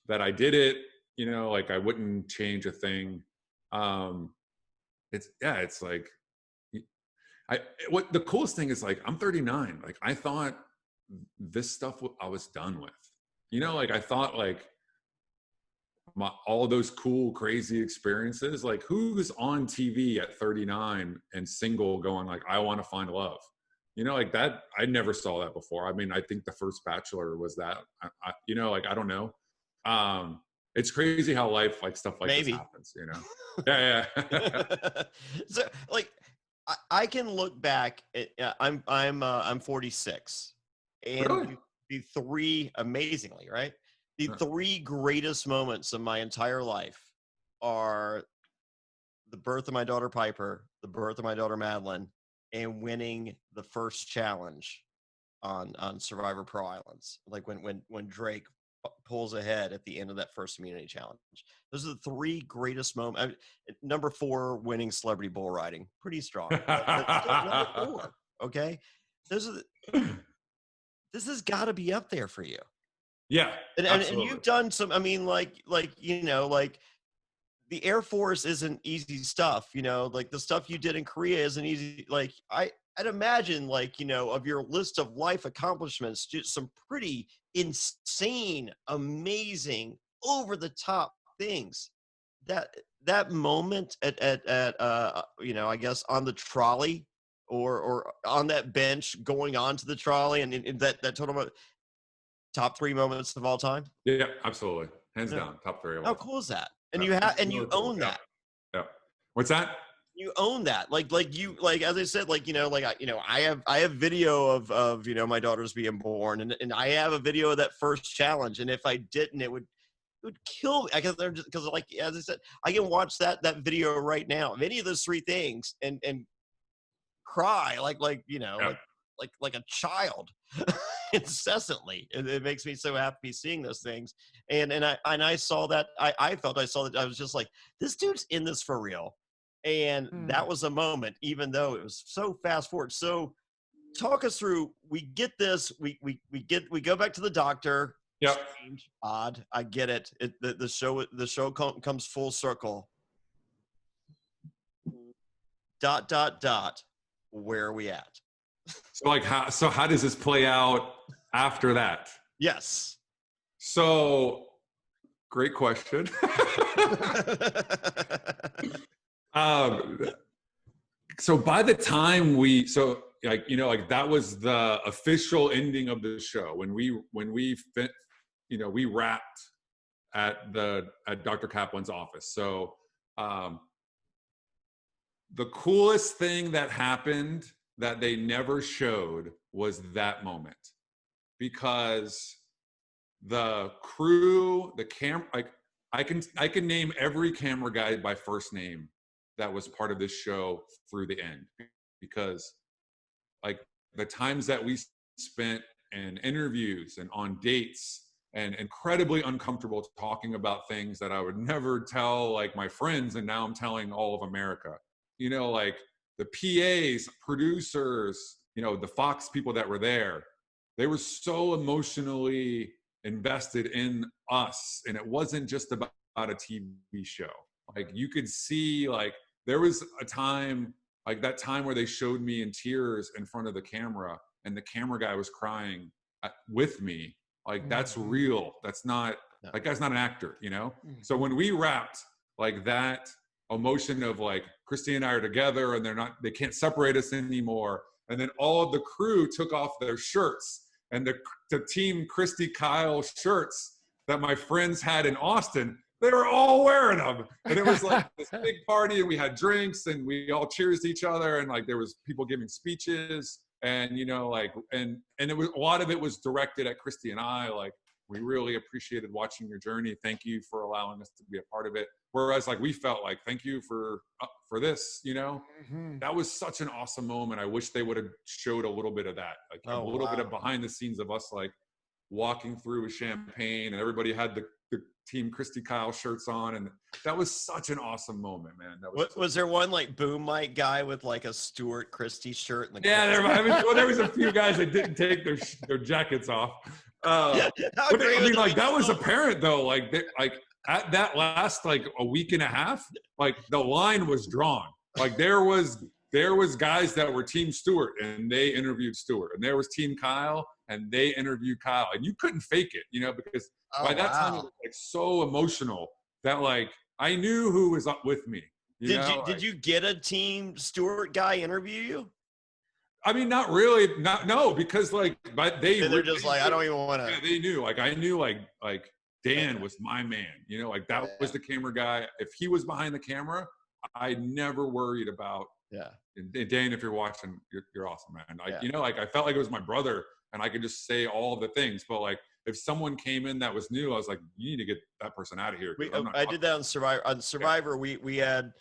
that I did it. You know, like I wouldn't change a thing. It's like, what the coolest thing is, like, I'm 39. Like I thought this stuff I was done with, you know, like I thought like all those cool, crazy experiences, like who's on TV at 39 and single going like, I want to find love, you know, like that. I never saw that before. I mean, I think the first Bachelor was that, you know, like, I don't know. It's crazy how life, like stuff like this happens, you know? Yeah. So like, I can look back at, I'm 46, and Really? the three, amazingly, right? The three greatest moments of my entire life are the birth of my daughter Piper, the birth of my daughter Madeline, and winning the first challenge on Survivor Pro Islands. Like when Drake pulls ahead at the end of that first immunity challenge. Those are the three greatest moments. Number 4, winning celebrity bull riding. Pretty strong. Number 4, okay? Those are this has got to be up there for you. Yeah. And you've done some, I mean, like, you know, like the Air Force isn't easy stuff, you know, like the stuff you did in Korea isn't easy. Like I'd imagine, like, you know, of your list of life accomplishments, just some pretty insane, amazing, over the top things. That moment at you know, I guess on the trolley or on that bench going onto the trolley, and that total top 3 moments of all time. Yeah, absolutely, hands down, top 3 of all How time. cool is that? And you have, and you own that. Yeah. What's that? You own that. Like you, like, as I said, like, you know, like, I have video of, you know, my daughter's being born, and I have a video of that first challenge. And if I didn't, it would kill me. I guess because, like, as I said, I can watch that video right now of any of those 3 things and cry like, you know, like a child incessantly. And it makes me so happy seeing those things. And I saw that, I felt I saw that, I was just like, this dude's in this for real. And that was a moment, even though it was so fast forward. So talk us through, we get this, we go back to the doctor. Yep. Strange, odd. I get it. The show comes full circle. ... Where are we at? So how does this play out after that? Yes. So great question. So by the time like, you know, like that was the official ending of the show when we fit, you know, we wrapped at Dr. Kaplan's office. So the coolest thing that happened that they never showed was that moment, because the crew, the like I can name every camera guy by first name that was part of this show through the end, because like the times that we spent in interviews and on dates and incredibly uncomfortable talking about things that I would never tell like my friends, and now I'm telling all of America, you know, like the PAs, producers, you know, the Fox people that were there, they were so emotionally invested in us. And it wasn't just about a TV show. Like you could see, like there was a time, like that time where they showed me in tears in front of the camera and the camera guy was crying with me. Like that's real. That's not, that guy's not an actor, you know? So when we wrapped, like that emotion of like Christy and I are together and they can't separate us anymore. And then all of the crew took off their shirts, and the team Christy Kyle shirts that my friends had in Austin, they were all wearing them. And it was like this big party, and we had drinks, and we all cheers each other, and like there was people giving speeches, and like and it was a lot of it was directed at Kristy and I. Like, we really appreciated watching your journey. Thank you for allowing us to be a part of it. Whereas like we felt like, thank you for this, That was such an awesome moment. I wish they would have showed a little bit of that, like a little bit of behind the scenes of us, like walking through with champagne, and everybody had the Team Kristy Kyle shirts on, and that was such an awesome moment, man. That was there one like boom mic guy with like a Stuart Kristy shirt? There was a few guys that didn't take their jackets off. But I mean, like that was apparent though. Like at that last like a week and a half, like the line was drawn. Like there was guys that were Team Stuart, and they interviewed Stuart, and there was Team Kyle, and they interviewed Kyle, and you couldn't fake it, because by that time it was like so emotional that like I knew who was up with me. Did you get a Team Stuart guy interview you? I mean, not really, no, because like, but they're just like, I don't even want to. Yeah, they knew, like, I knew, like Dan was my man, like that was the camera guy. If he was behind the camera, I never worried about. Yeah. And Dan, if you're watching, you're awesome, man. Like, like I felt like it was my brother, and I could just say all the things. But like, if someone came in that was new, I was like, you need to get that person out of here. I did that on Survivor. On Survivor, we had.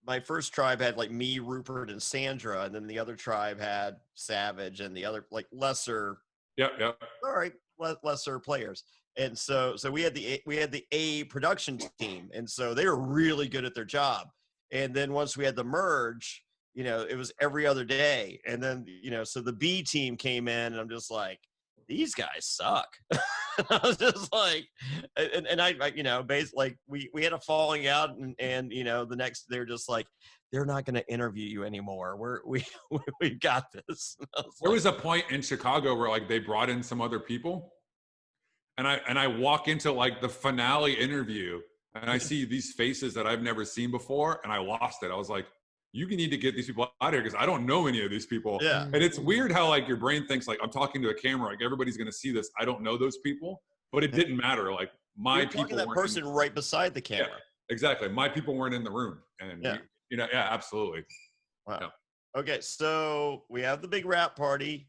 My first tribe had like me, Rupert, and Sandra, and then the other tribe had Savage and the other like lesser. Yep. All right, lesser players, and so we had the A production team, and so they were really good at their job. And then once we had the merge, it was every other day, and then so the B team came in, and I'm just like, these guys suck. I was just like, and I basically like we had a falling out, and the next they're just like, they're not going to interview you anymore. We've got this. There was a point in Chicago where like they brought in some other people, and I walk into like the finale interview, and I see these faces that I've never seen before, and I lost it. I was like, you need to get these people out of here because I don't know any of these people. Yeah. And it's weird how like your brain thinks like, I'm talking to a camera, like everybody's going to see this. I don't know those people, but it didn't matter. Like my people weren't that person right beside the camera. Yeah, exactly. My people weren't in the room, and absolutely. Wow. Yeah. Okay. So we have the big rap party.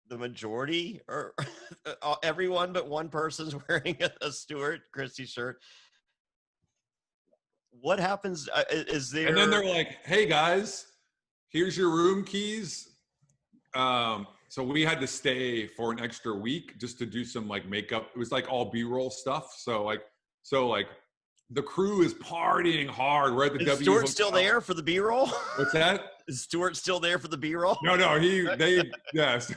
The majority or everyone but one person's wearing a Stuart Kristy shirt. What happens? Is there? And then they're like, "Hey guys, here's your room keys." So we had to stay for an extra week just to do some like makeup. It was like all B-roll stuff. So the crew is partying hard. We're at the W. Is Stuart still there for the B-roll? What's that? Is Stuart still there for the B-roll? No. Yes.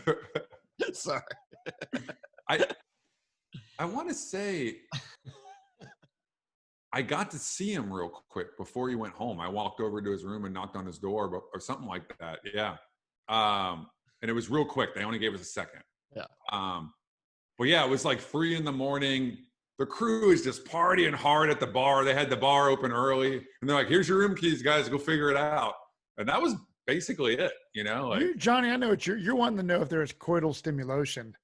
Sorry. I want to say. I got to see him real quick before he went home. I walked over to his room and knocked on his door or something like that. Yeah. And it was real quick. They only gave us a second. Yeah. But yeah, it was like 3 a.m. The crew is just partying hard at the bar. They had the bar open early, and they're like, here's your room keys, guys, go figure it out. And that was basically it, like, Johnny, I know what you're wanting to know if there's coital stimulation.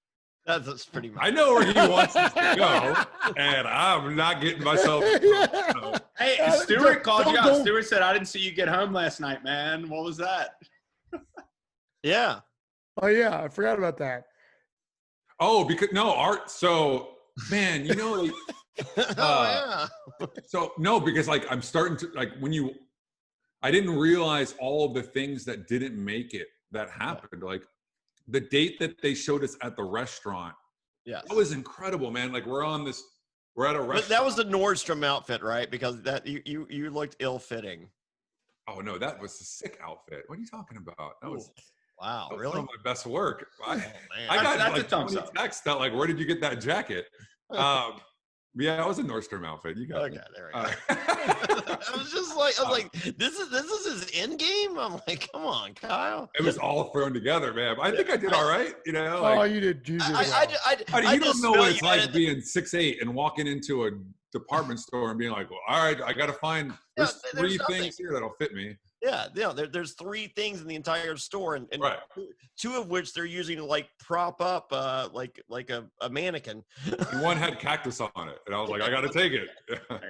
That's pretty much. I know where he wants us to go, and I'm not getting myself. Hey, Stuart called you out. Stuart said, I didn't see you get home last night, man. What was that? Yeah. Oh, yeah. I forgot about that. Oh, because Art. So, man, yeah. So, no, because like I'm starting to like I didn't realize all of the things that didn't make it that happened. Like, the date that they showed us at the restaurant, yes, that was incredible, man. Like we're at a restaurant. But that was the Nordstrom outfit, right? Because that you looked ill-fitting. Oh no, that was a sick outfit. What are you talking about? That was wow, that was really some of my best work. I got that's like 20 texts that like, where did you get that jacket? Yeah, it was a Nordstrom outfit. You got okay, there we go. I was like, this is his end game. I'm like, come on, Kyle. It was all thrown together, man. I think I did all right. Oh, you did. You don't know what it's like being 6'8" and walking into a department store and being like, well, all right, I got to find there's 3 things here that'll fit me. Yeah, there's 3 things in the entire store, and Right. 2 of which they're using to like prop up like a mannequin. And one had cactus on it, and I was like, I got to take it.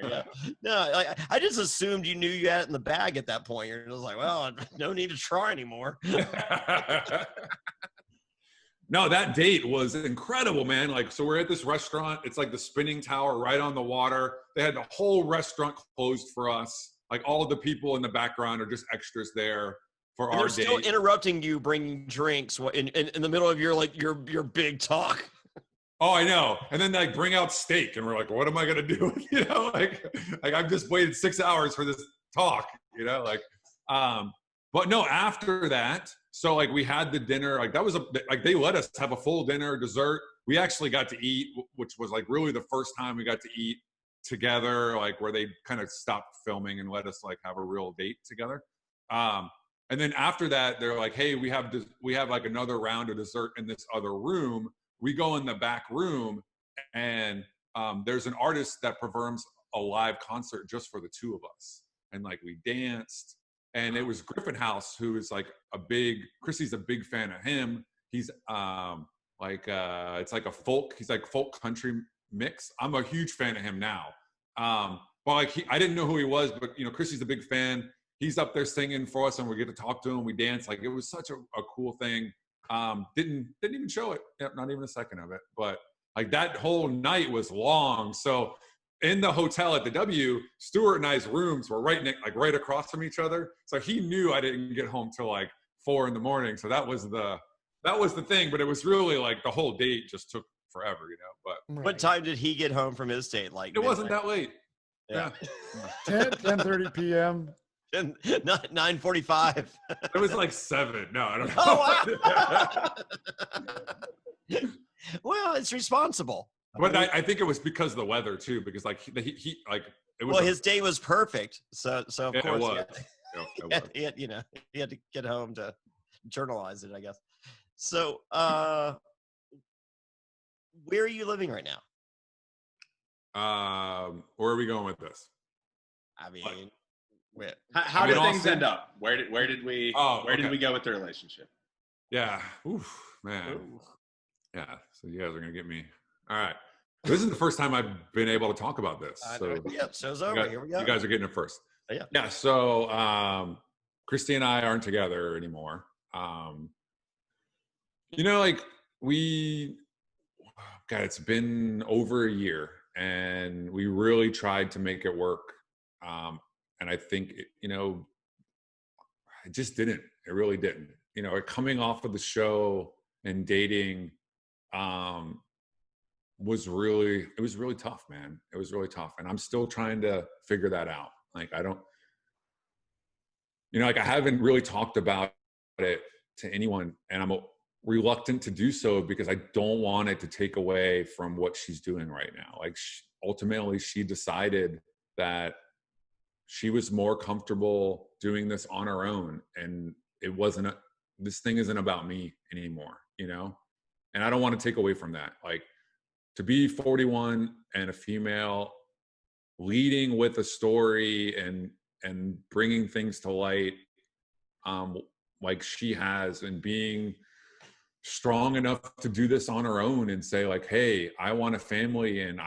Yeah. No, I just assumed you knew you had it in the bag at that point. You're just like, well, no need to try anymore. No, that date was incredible, man. Like, so we're at this restaurant. It's like the spinning tower right on the water. They had the whole restaurant closed for us. Like, all of the people in the background are just extras there for And our they're date. still interrupting you, bringing drinks in the middle of your big talk. Oh, I know. And then they bring out steak, and we're like, what am I gonna do? You know, like I've just waited 6 hours for this talk. You know, like, but no. After that, so like we had the dinner. Like that was like they let us have a full dinner, dessert. We actually got to eat, which was like really the first time we got to eat together, like where they kind of stopped filming and let us like have a real date together. And then after that, they're like, hey, we have like another round of dessert in this other room. We go in the back room, and there's an artist that performs a live concert just for the 2 of us. And like we danced, and it was Griffin House, who is like Christy's a big fan of him. He's it's like he's like folk country mix. I'm a huge fan of him now. But like I didn't know who he was, but you know, Christy's a big fan. He's up there singing for us, and we get to talk to him. We dance. Like it was such a cool thing. Didn't even show it. Yep, not even a second of it. But like that whole night was long. So in the hotel at the W, Stuart and I's rooms were right across from each other. So he knew I didn't get home till like 4 a.m. So that was the thing. But it was really like the whole date just took forever, you know. But What time did he get home from his date? Like it wasn't that late. Yeah. 10:30 p.m. 9:45. It was like 7. No, I don't know. Oh, wow. Well, it's responsible. But I think it was because of the weather too, because like he like it was. Well, his day was perfect, so of it course was. he had to get home to journalize it, I guess. So, where are you living right now? Where are we going with this? I mean, where? How did things Austin? end up? Where did we did we go with the relationship? Yeah. Oof, man. Ooh. Yeah. So you guys are gonna get me. All right. This is the first time I've been able to talk about this. So Yep, show's over. Here we go. You guys are getting it first. Yeah. Yeah. So Kristy and I aren't together anymore. You know, like it's been over a year, and we really tried to make it work. And I think, you know, it just didn't. It really didn't. You know, coming off of the show and dating was really tough, man. It was really tough. And I'm still trying to figure that out. Like, I haven't really talked about it to anyone, and I'm reluctant to do so because I don't want it to take away from what she's doing right now. Like, ultimately, she decided that she was more comfortable doing this on her own, and this thing isn't about me anymore, you know? And I don't want to take away from that. Like, to be 41 and a female leading with a story and bringing things to light, like she has, and being strong enough to do this on her own and say like, hey, I want a family, and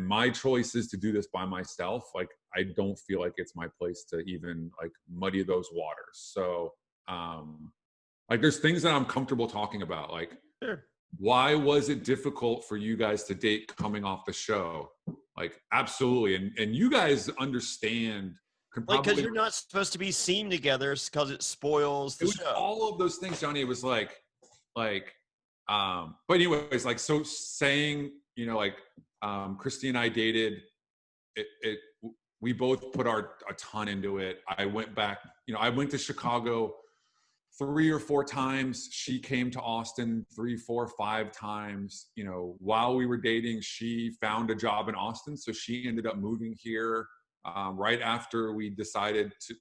my choice is to do this by myself. Like, I don't feel like it's my place to even like muddy those waters. So like, there's things that I'm comfortable talking about. Like, Sure. Why was it difficult for you guys to date coming off the show? Like, absolutely. And you guys understand. Like, because you're not supposed to be seen together because it spoils the show. All of those things, Johnny. It was but anyways, like, so saying, you know, like, Kristy and I dated, we both put a ton into it. I went back, you know, I went to Chicago 3 or 4 times. She came to Austin 3, 4, 5 times. You know, while we were dating, she found a job in Austin. So she ended up moving here right after we decided to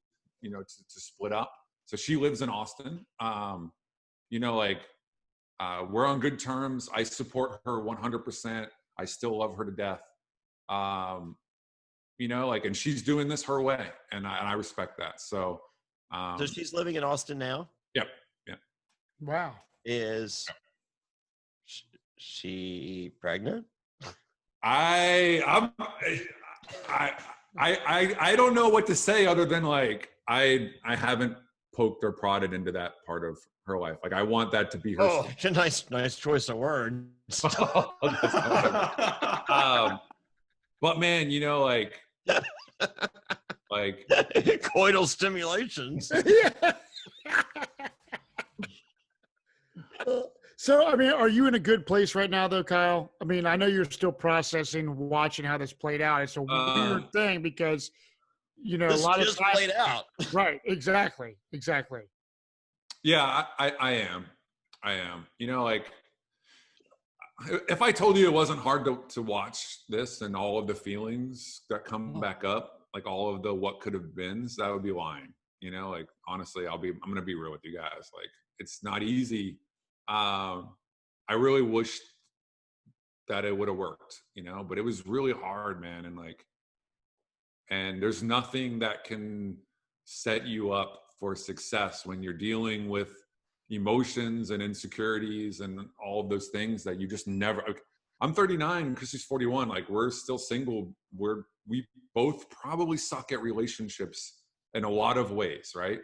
split up. So she lives in Austin. You know, like, we're on good terms. I support her 100%. I still love her to death. You know, like, and she's doing this her way, and I respect that. So So she's living in Austin now. Yep. Yeah. Wow. Is she pregnant? I don't know what to say other than like I haven't poked or prodded into that part of her life. Like I want that to be her. Oh, nice choice of words. But man, you know, like coital stimulations. So, I mean, are you in a good place right now, though, Kyle? I mean, I know you're still processing, watching how this played out. It's a weird thing because, you know, This a lot just of times, played out. Right? Exactly. yeah, I am. You know, like if I told you it wasn't hard to watch this and all of the feelings that come back up, like all of the what could have been, that would be lying. You know, like honestly, I'm gonna be real with you guys. Like it's not easy. I really wished that it would have worked, you know, but it was really hard, man. And there's nothing that can set you up for success when you're dealing with emotions and insecurities and all of those things that you just never. I'm 39, Kristy's 41. Like we're still single. We both probably suck at relationships in a lot of ways, right?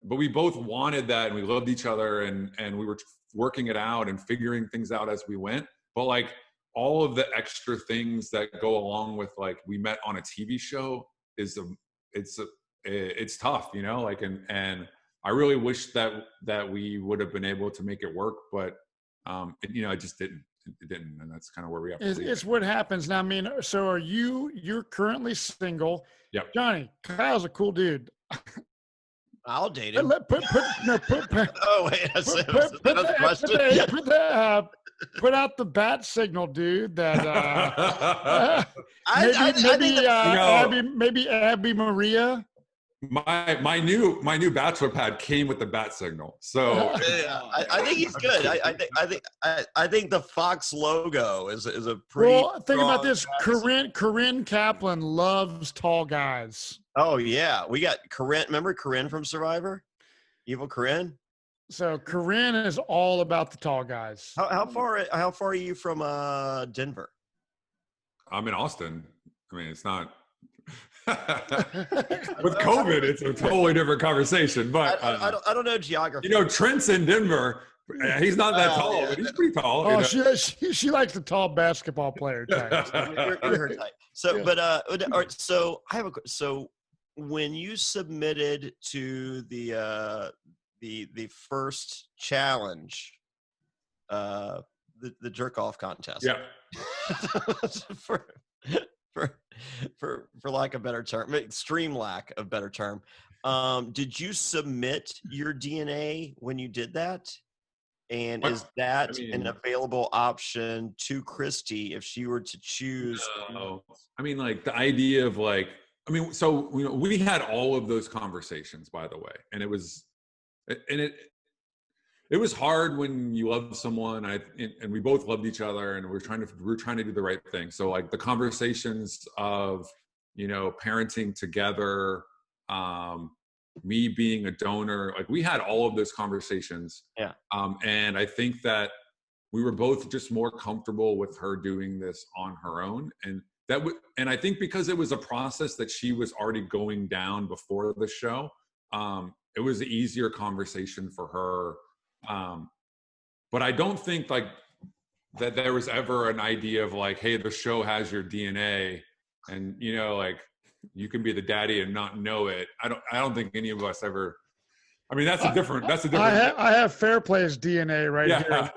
But we both wanted that, and we loved each other, and we were working it out and figuring things out as we went. But like all of the extra things that go along with like we met on a TV show it's tough, you know, like, and I really wish that we would have been able to make it work, but you know, it just didn't, and that's kind of where we are. It's what happens now. I mean, so you're currently single. Yep. Johnny, Kyle's a cool dude. I'll date him. Oh wait, that's another question. Put out the bat signal, dude. That maybe Abby Maria. My new bachelor pad came with the bat signal, so I think he's good. I think the Fox logo is a pretty. Well, think about this. Corinne Kaplan loves tall guys. Oh yeah, we got Corinne. Remember Corinne from Survivor? Evil Corinne. So Corinne is all about the tall guys. How far are you from Denver? I'm in Austin. I mean, it's not. With COVID, it's a totally different conversation. But I don't know geography. You know, Trent's in Denver. He's not that tall, but he's pretty tall. Oh, you know? she likes the tall basketball player type. You're her type. So, yeah. But all right, so I have so when you submitted to the first challenge, the jerk off contest. Yeah. for lack of a better term, extreme lack of better term. Did you submit your DNA when you did that? And is that an available option to Kristy if she were to choose? No. I mean, like the idea of like, I mean, so you know, we had all of those conversations, by the way, and it was hard when you love someone, and we both loved each other, and we're trying to do the right thing. So like the conversations of, you know, parenting together, me being a donor, like we had all of those conversations. Yeah. And I think that we were both just more comfortable with her doing this on her own, and I think because it was a process that she was already going down before the show, it was an easier conversation for her. But I don't think like that there was ever an idea of like, hey, the show has your DNA, and you know, like you can be the daddy and not know it. I don't think any of us ever. I mean, that's a different. I have Fairplay's DNA right here.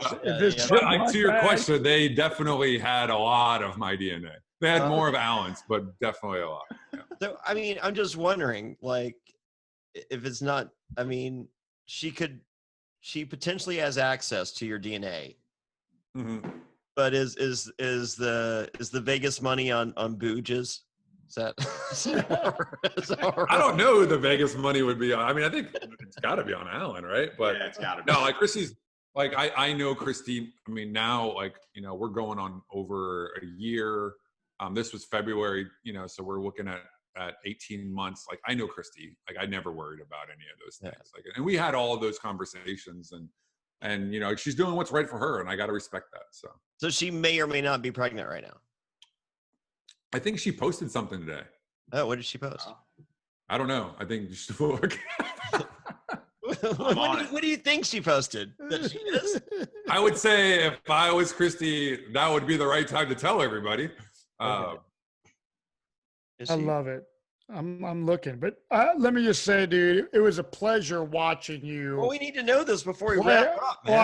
But to your question, they definitely had a lot of my DNA. They had more of Alan's, but definitely a lot. Yeah. So, I mean, I'm just wondering, like, if it's not. I mean, she potentially has access to your DNA. Mm-hmm. But is the Vegas money on Booges? Is that I don't know who the Vegas money would be on. I mean, I think it's got to be on Alan, right? But yeah, it's got to be. No, like Kristy's, like I know Kristy. I mean, now, like, you know, we're going on over a year. This was February, you know, so we're looking at at 18 months, like I know Kristy, like I never worried about any of those things. Like, and we had all of those conversations, and you know, she's doing what's right for her, and I got to respect that. So she may or may not be pregnant right now. I think she posted something today. Oh, what did she post? I don't know. I think you should look. What do you think she posted? That she is? I would say if I was Kristy, that would be the right time to tell everybody. I love it. I'm looking, but let me just say, dude, it was a pleasure watching you. Well, we need to know this before we wrap up, man. Well,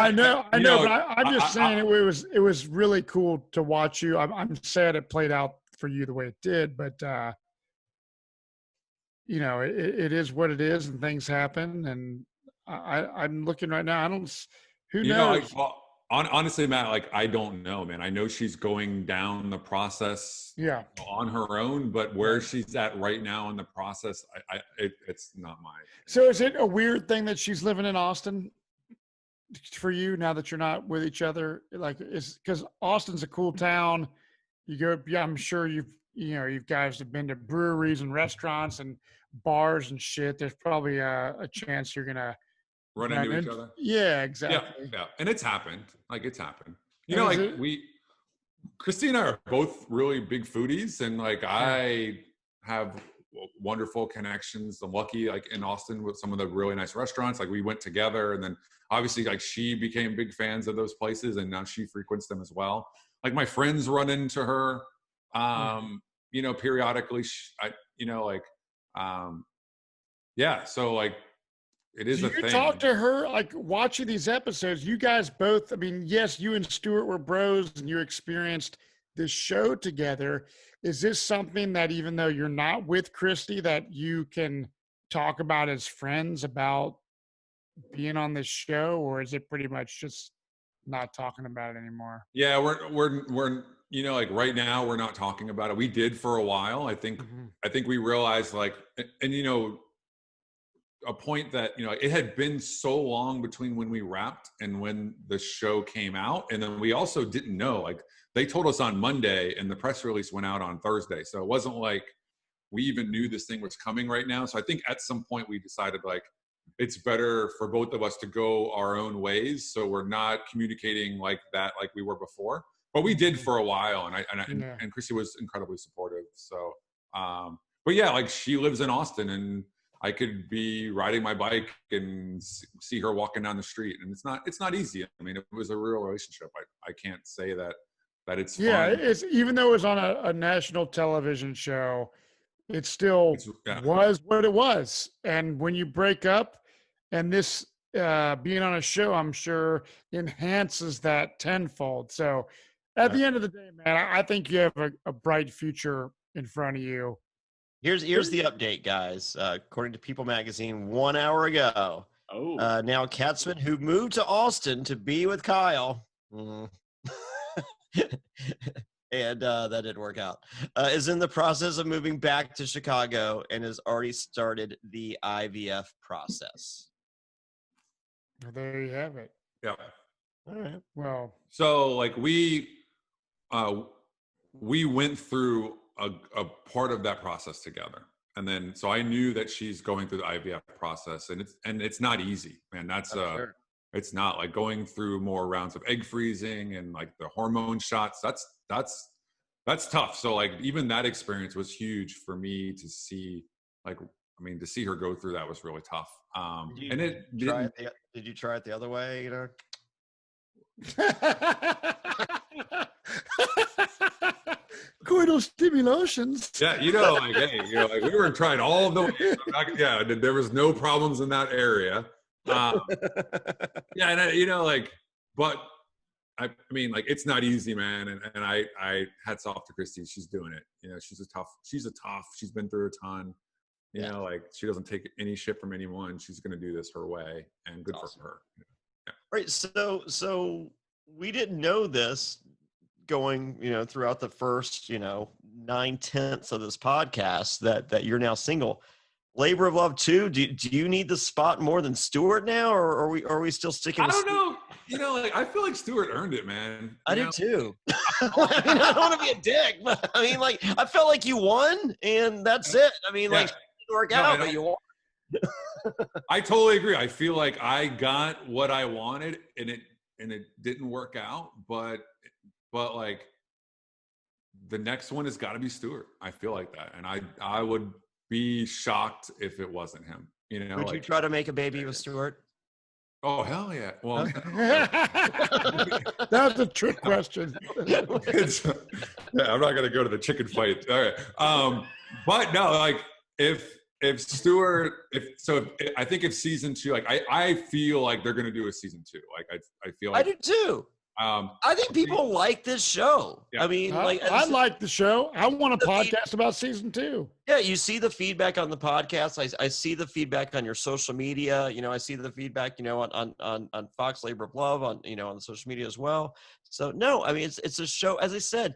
I know, but I'm just saying it was really cool to watch you. I'm sad it played out for you the way it did, but you know, it is what it is, and things happen. And I'm looking right now. Who knows? Honestly, Matt, like I don't know, man. I know she's going down the process on her own, but where she's at right now in the process, it's not mine. So is it a weird thing that she's living in Austin for you now that you're not with each other? Like, is because Austin's a cool town. You go, I'm sure you guys have been to breweries and restaurants and bars and shit. There's probably a chance you're gonna run into each other. Yeah, exactly. Yeah. And it's happened. Like it's happened. You know, like Kristy and I are both really big foodies, and like I have wonderful connections. I'm lucky, like in Austin, with some of the really nice restaurants. Like we went together, and then obviously like she became big fans of those places, and now she frequents them as well. Like my friends run into her, you know, periodically. So like it is a thing. You talk to her, like watching these episodes, you guys both, I mean, yes, you and Stuart were bros and you experienced this show together. Is this something that even though you're not with Kristy, that you can talk about as friends about being on this show, or is it pretty much just not talking about it anymore? Yeah, we're you know, like right now we're not talking about it. We did for a while. I think we realized like, and you know, a point that, you know, it had been so long between when we wrapped and when the show came out. And then we also didn't know, like they told us on Monday and the press release went out on Thursday. So it wasn't like we even knew this thing was coming right now. So I think at some point we decided like, it's better for both of us to go our own ways. So we're not communicating like that, like we were before, but we did for a while. And Kristy was incredibly supportive. So, but yeah, like she lives in Austin, and I could be riding my bike and see her walking down the street, and it's not easy. I mean, it was a real relationship. I can't say that it's fun. Yeah, it's even though it was on a national television show, it still was what it was. And when you break up, and this being on a show, I'm sure enhances that tenfold. So at the end of the day, man, I think you have a bright future in front of you. Here's the update, guys. According to People Magazine, 1 hour ago. Now Katzman, who moved to Austin to be with Kyle, and that didn't work out, is in the process of moving back to Chicago and has already started the IVF process. Well, there you have it. Yeah. All right. Well, so like we went through a part of that process together, and then so I knew that she's going through the IVF process, and it's not easy, man. That's sure. It's not like going through more rounds of egg freezing and like the hormone shots. That's tough. So like even that experience was huge for me to see. Like, I mean, to see her go through that was really tough. Did you try it the other way? You know. Coital stimulations. Yeah, you know, like, hey, you know, like we were trying all of the. There was no problems in that area. And you know, like, but I mean, like, it's not easy, man. And I hats off to Kristy. She's doing it. You know, she's tough. She's been through a ton. You know, like she doesn't take any shit from anyone. She's going to do this her way, and good for her. Yeah. Right. So we didn't know this going, you know, throughout the first, you know, 9/10 of this podcast that you're now single. Labor of Love 2. Do you need the spot more than Stuart now, or are we still sticking? I don't know. like I feel like Stewart earned it, man. I do too. I mean, I don't want to be a dick, but I mean, like, I felt like you won, and that's it. I mean, like, it didn't work out, but you won. I totally agree. I feel like I got what I wanted, and it didn't work out, but like the next one has got to be Stewart. I feel like that, and I would be shocked if it wasn't him. You know, Would you try to make a baby with Stewart? Oh hell yeah! Well, that was a trick question. I'm not gonna go to the chicken fight. All right, but no, like if Stewart, I think if season 2, like I feel like they're gonna do a season 2. Like I feel like I do too. I think people like this show. Yeah. I mean, I like the show. I want a podcast about season 2. Yeah, you see the feedback on the podcast. I see the feedback on your social media. You know, I see the feedback, you know, on Fox Labor of Love, on, you know, on the social media as well. So no, I mean, it's a show. As I said,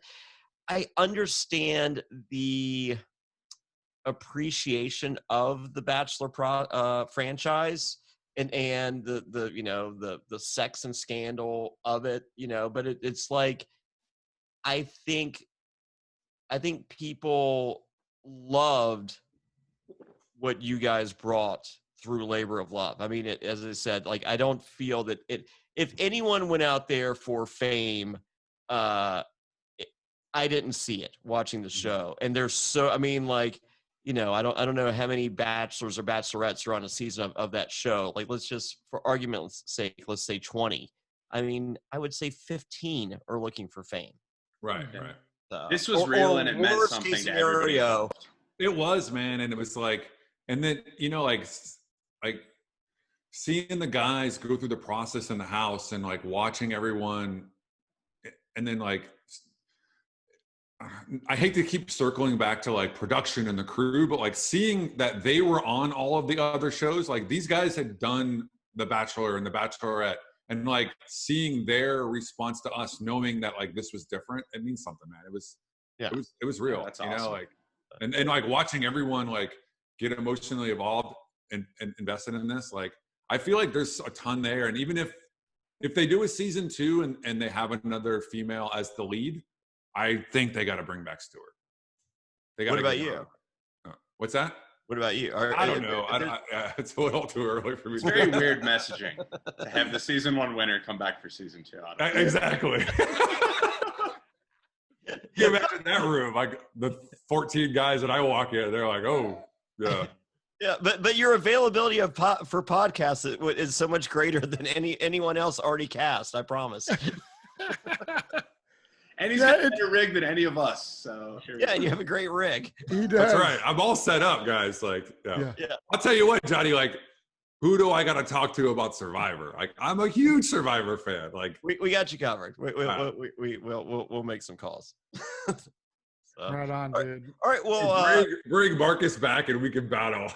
I understand the appreciation of the Bachelor franchise. And the you know the sex and scandal of it, you know, but it's like I think people loved what you guys brought through Labor of Love. I mean, as I said, like I don't feel that if anyone went out there for fame, I didn't see it watching the show. And there's so, I mean, like, you know, I don't know how many bachelors or bachelorettes are on a season of that show. Like, let's just, for argument's sake, let's say 20. I mean, I would say 15 are looking for fame. Right. So, This was real, and it meant something to everybody. It was, man, and it was like, and then, you know, like seeing the guys go through the process in the house and like watching everyone, and then like, I hate to keep circling back to like production and the crew, but like seeing that they were on all of the other shows, like these guys had done The Bachelor and The Bachelorette, and like seeing their response to us, knowing that like this was different, it means something, man. It was real. That's you awesome. know, like, and like watching everyone like get emotionally involved and invested in this, like I feel like there's a ton there. And even if they do a season 2 and they have another female as the lead, I think they got to bring back Stewart. What about you? What's that? What about you? I don't know. It's a little too early for me. It's very weird messaging to have the season 1 winner come back for season 2. Honestly. Exactly. Can you imagine that room? Like the 14 guys that I walk in, they're like, oh, yeah. Yeah, but your availability for podcasts is so much greater than anyone else already cast. I promise. And he's got a better rig than any of us. So yeah, and you have a great rig. He does. That's right. I'm all set up, guys. Like, yeah. I'll tell you what, Johnny. Like, who do I got to talk to about Survivor? Like, I'm a huge Survivor fan. Like, we got you covered. We'll make some calls. So, right on, dude. All right. Well, bring Marcus back and we can battle.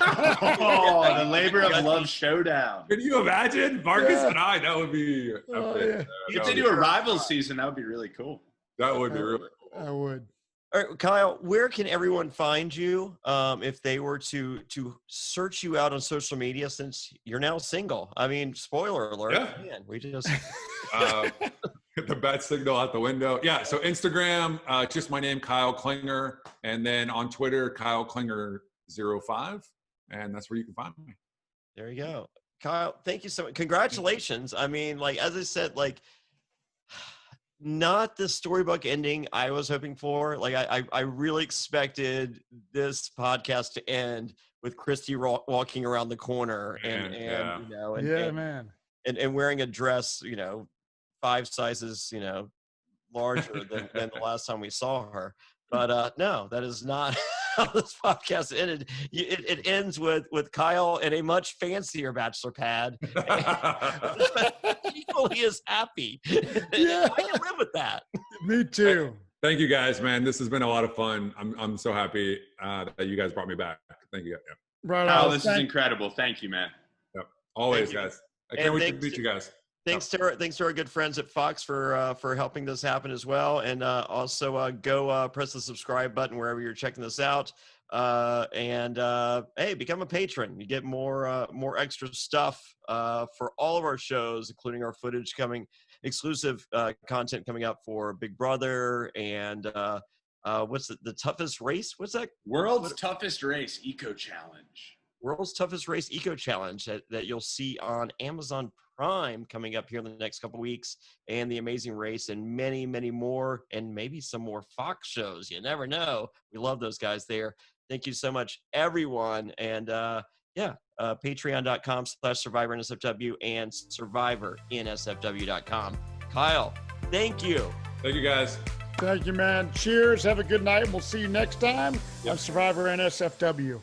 Oh, the Labor of Love showdown. Can you imagine Marcus and I? That would be epic. Yeah. You get to do a Rivals season. That would be really cool. That would be really cool. I would. all right, Kyle, where can everyone find you if they were to search you out on social media, since you're now single? I mean, spoiler alert. Yeah. Man, we just Hit the bat signal out the window. Yeah, so Instagram, just my name, Kyle Klinger. And then on Twitter, Kyle Klinger05. And that's where you can find me. There you go. Kyle, thank you so much. Congratulations. I mean, like, as I said, like, not the storybook ending I was hoping for. Like, I really expected this podcast to end with Christy walking around the corner and you know, and wearing a dress, you know, 5 sizes, you know, larger than the last time we saw her. But no, that is not how this podcast ended. It ends with Kyle in a much fancier bachelor pad. Equally as happy. Yeah. I can live with that. Me too. Thank you guys, man. This has been a lot of fun. I'm so happy that you guys brought me back. Thank you. Yeah. Right Kyle, on. this is incredible. Thank you, man. Yep. Always, guys. I can't wait to meet you guys. Thanks to our good friends at Fox for helping this happen as well. And also go press the subscribe button wherever you're checking this out. Hey, become a patron. You get more extra stuff for all of our shows, including our footage coming, exclusive content coming up for Big Brother, and what's the toughest race? What's that? World's Toughest Race Eco Challenge. World's Toughest Race Eco Challenge that you'll see on Amazon Prime coming up here in the next couple of weeks, and The Amazing Race, and many, many more, and maybe some more Fox shows. You never know. We love those guys there. Thank you so much, everyone. And patreon.com/SurvivorNSFW and SurvivorNSFW.com. Kyle, thank you. Thank you, guys. Thank you, man. Cheers. Have a good night. And we'll see you next time on Survivor NSFW.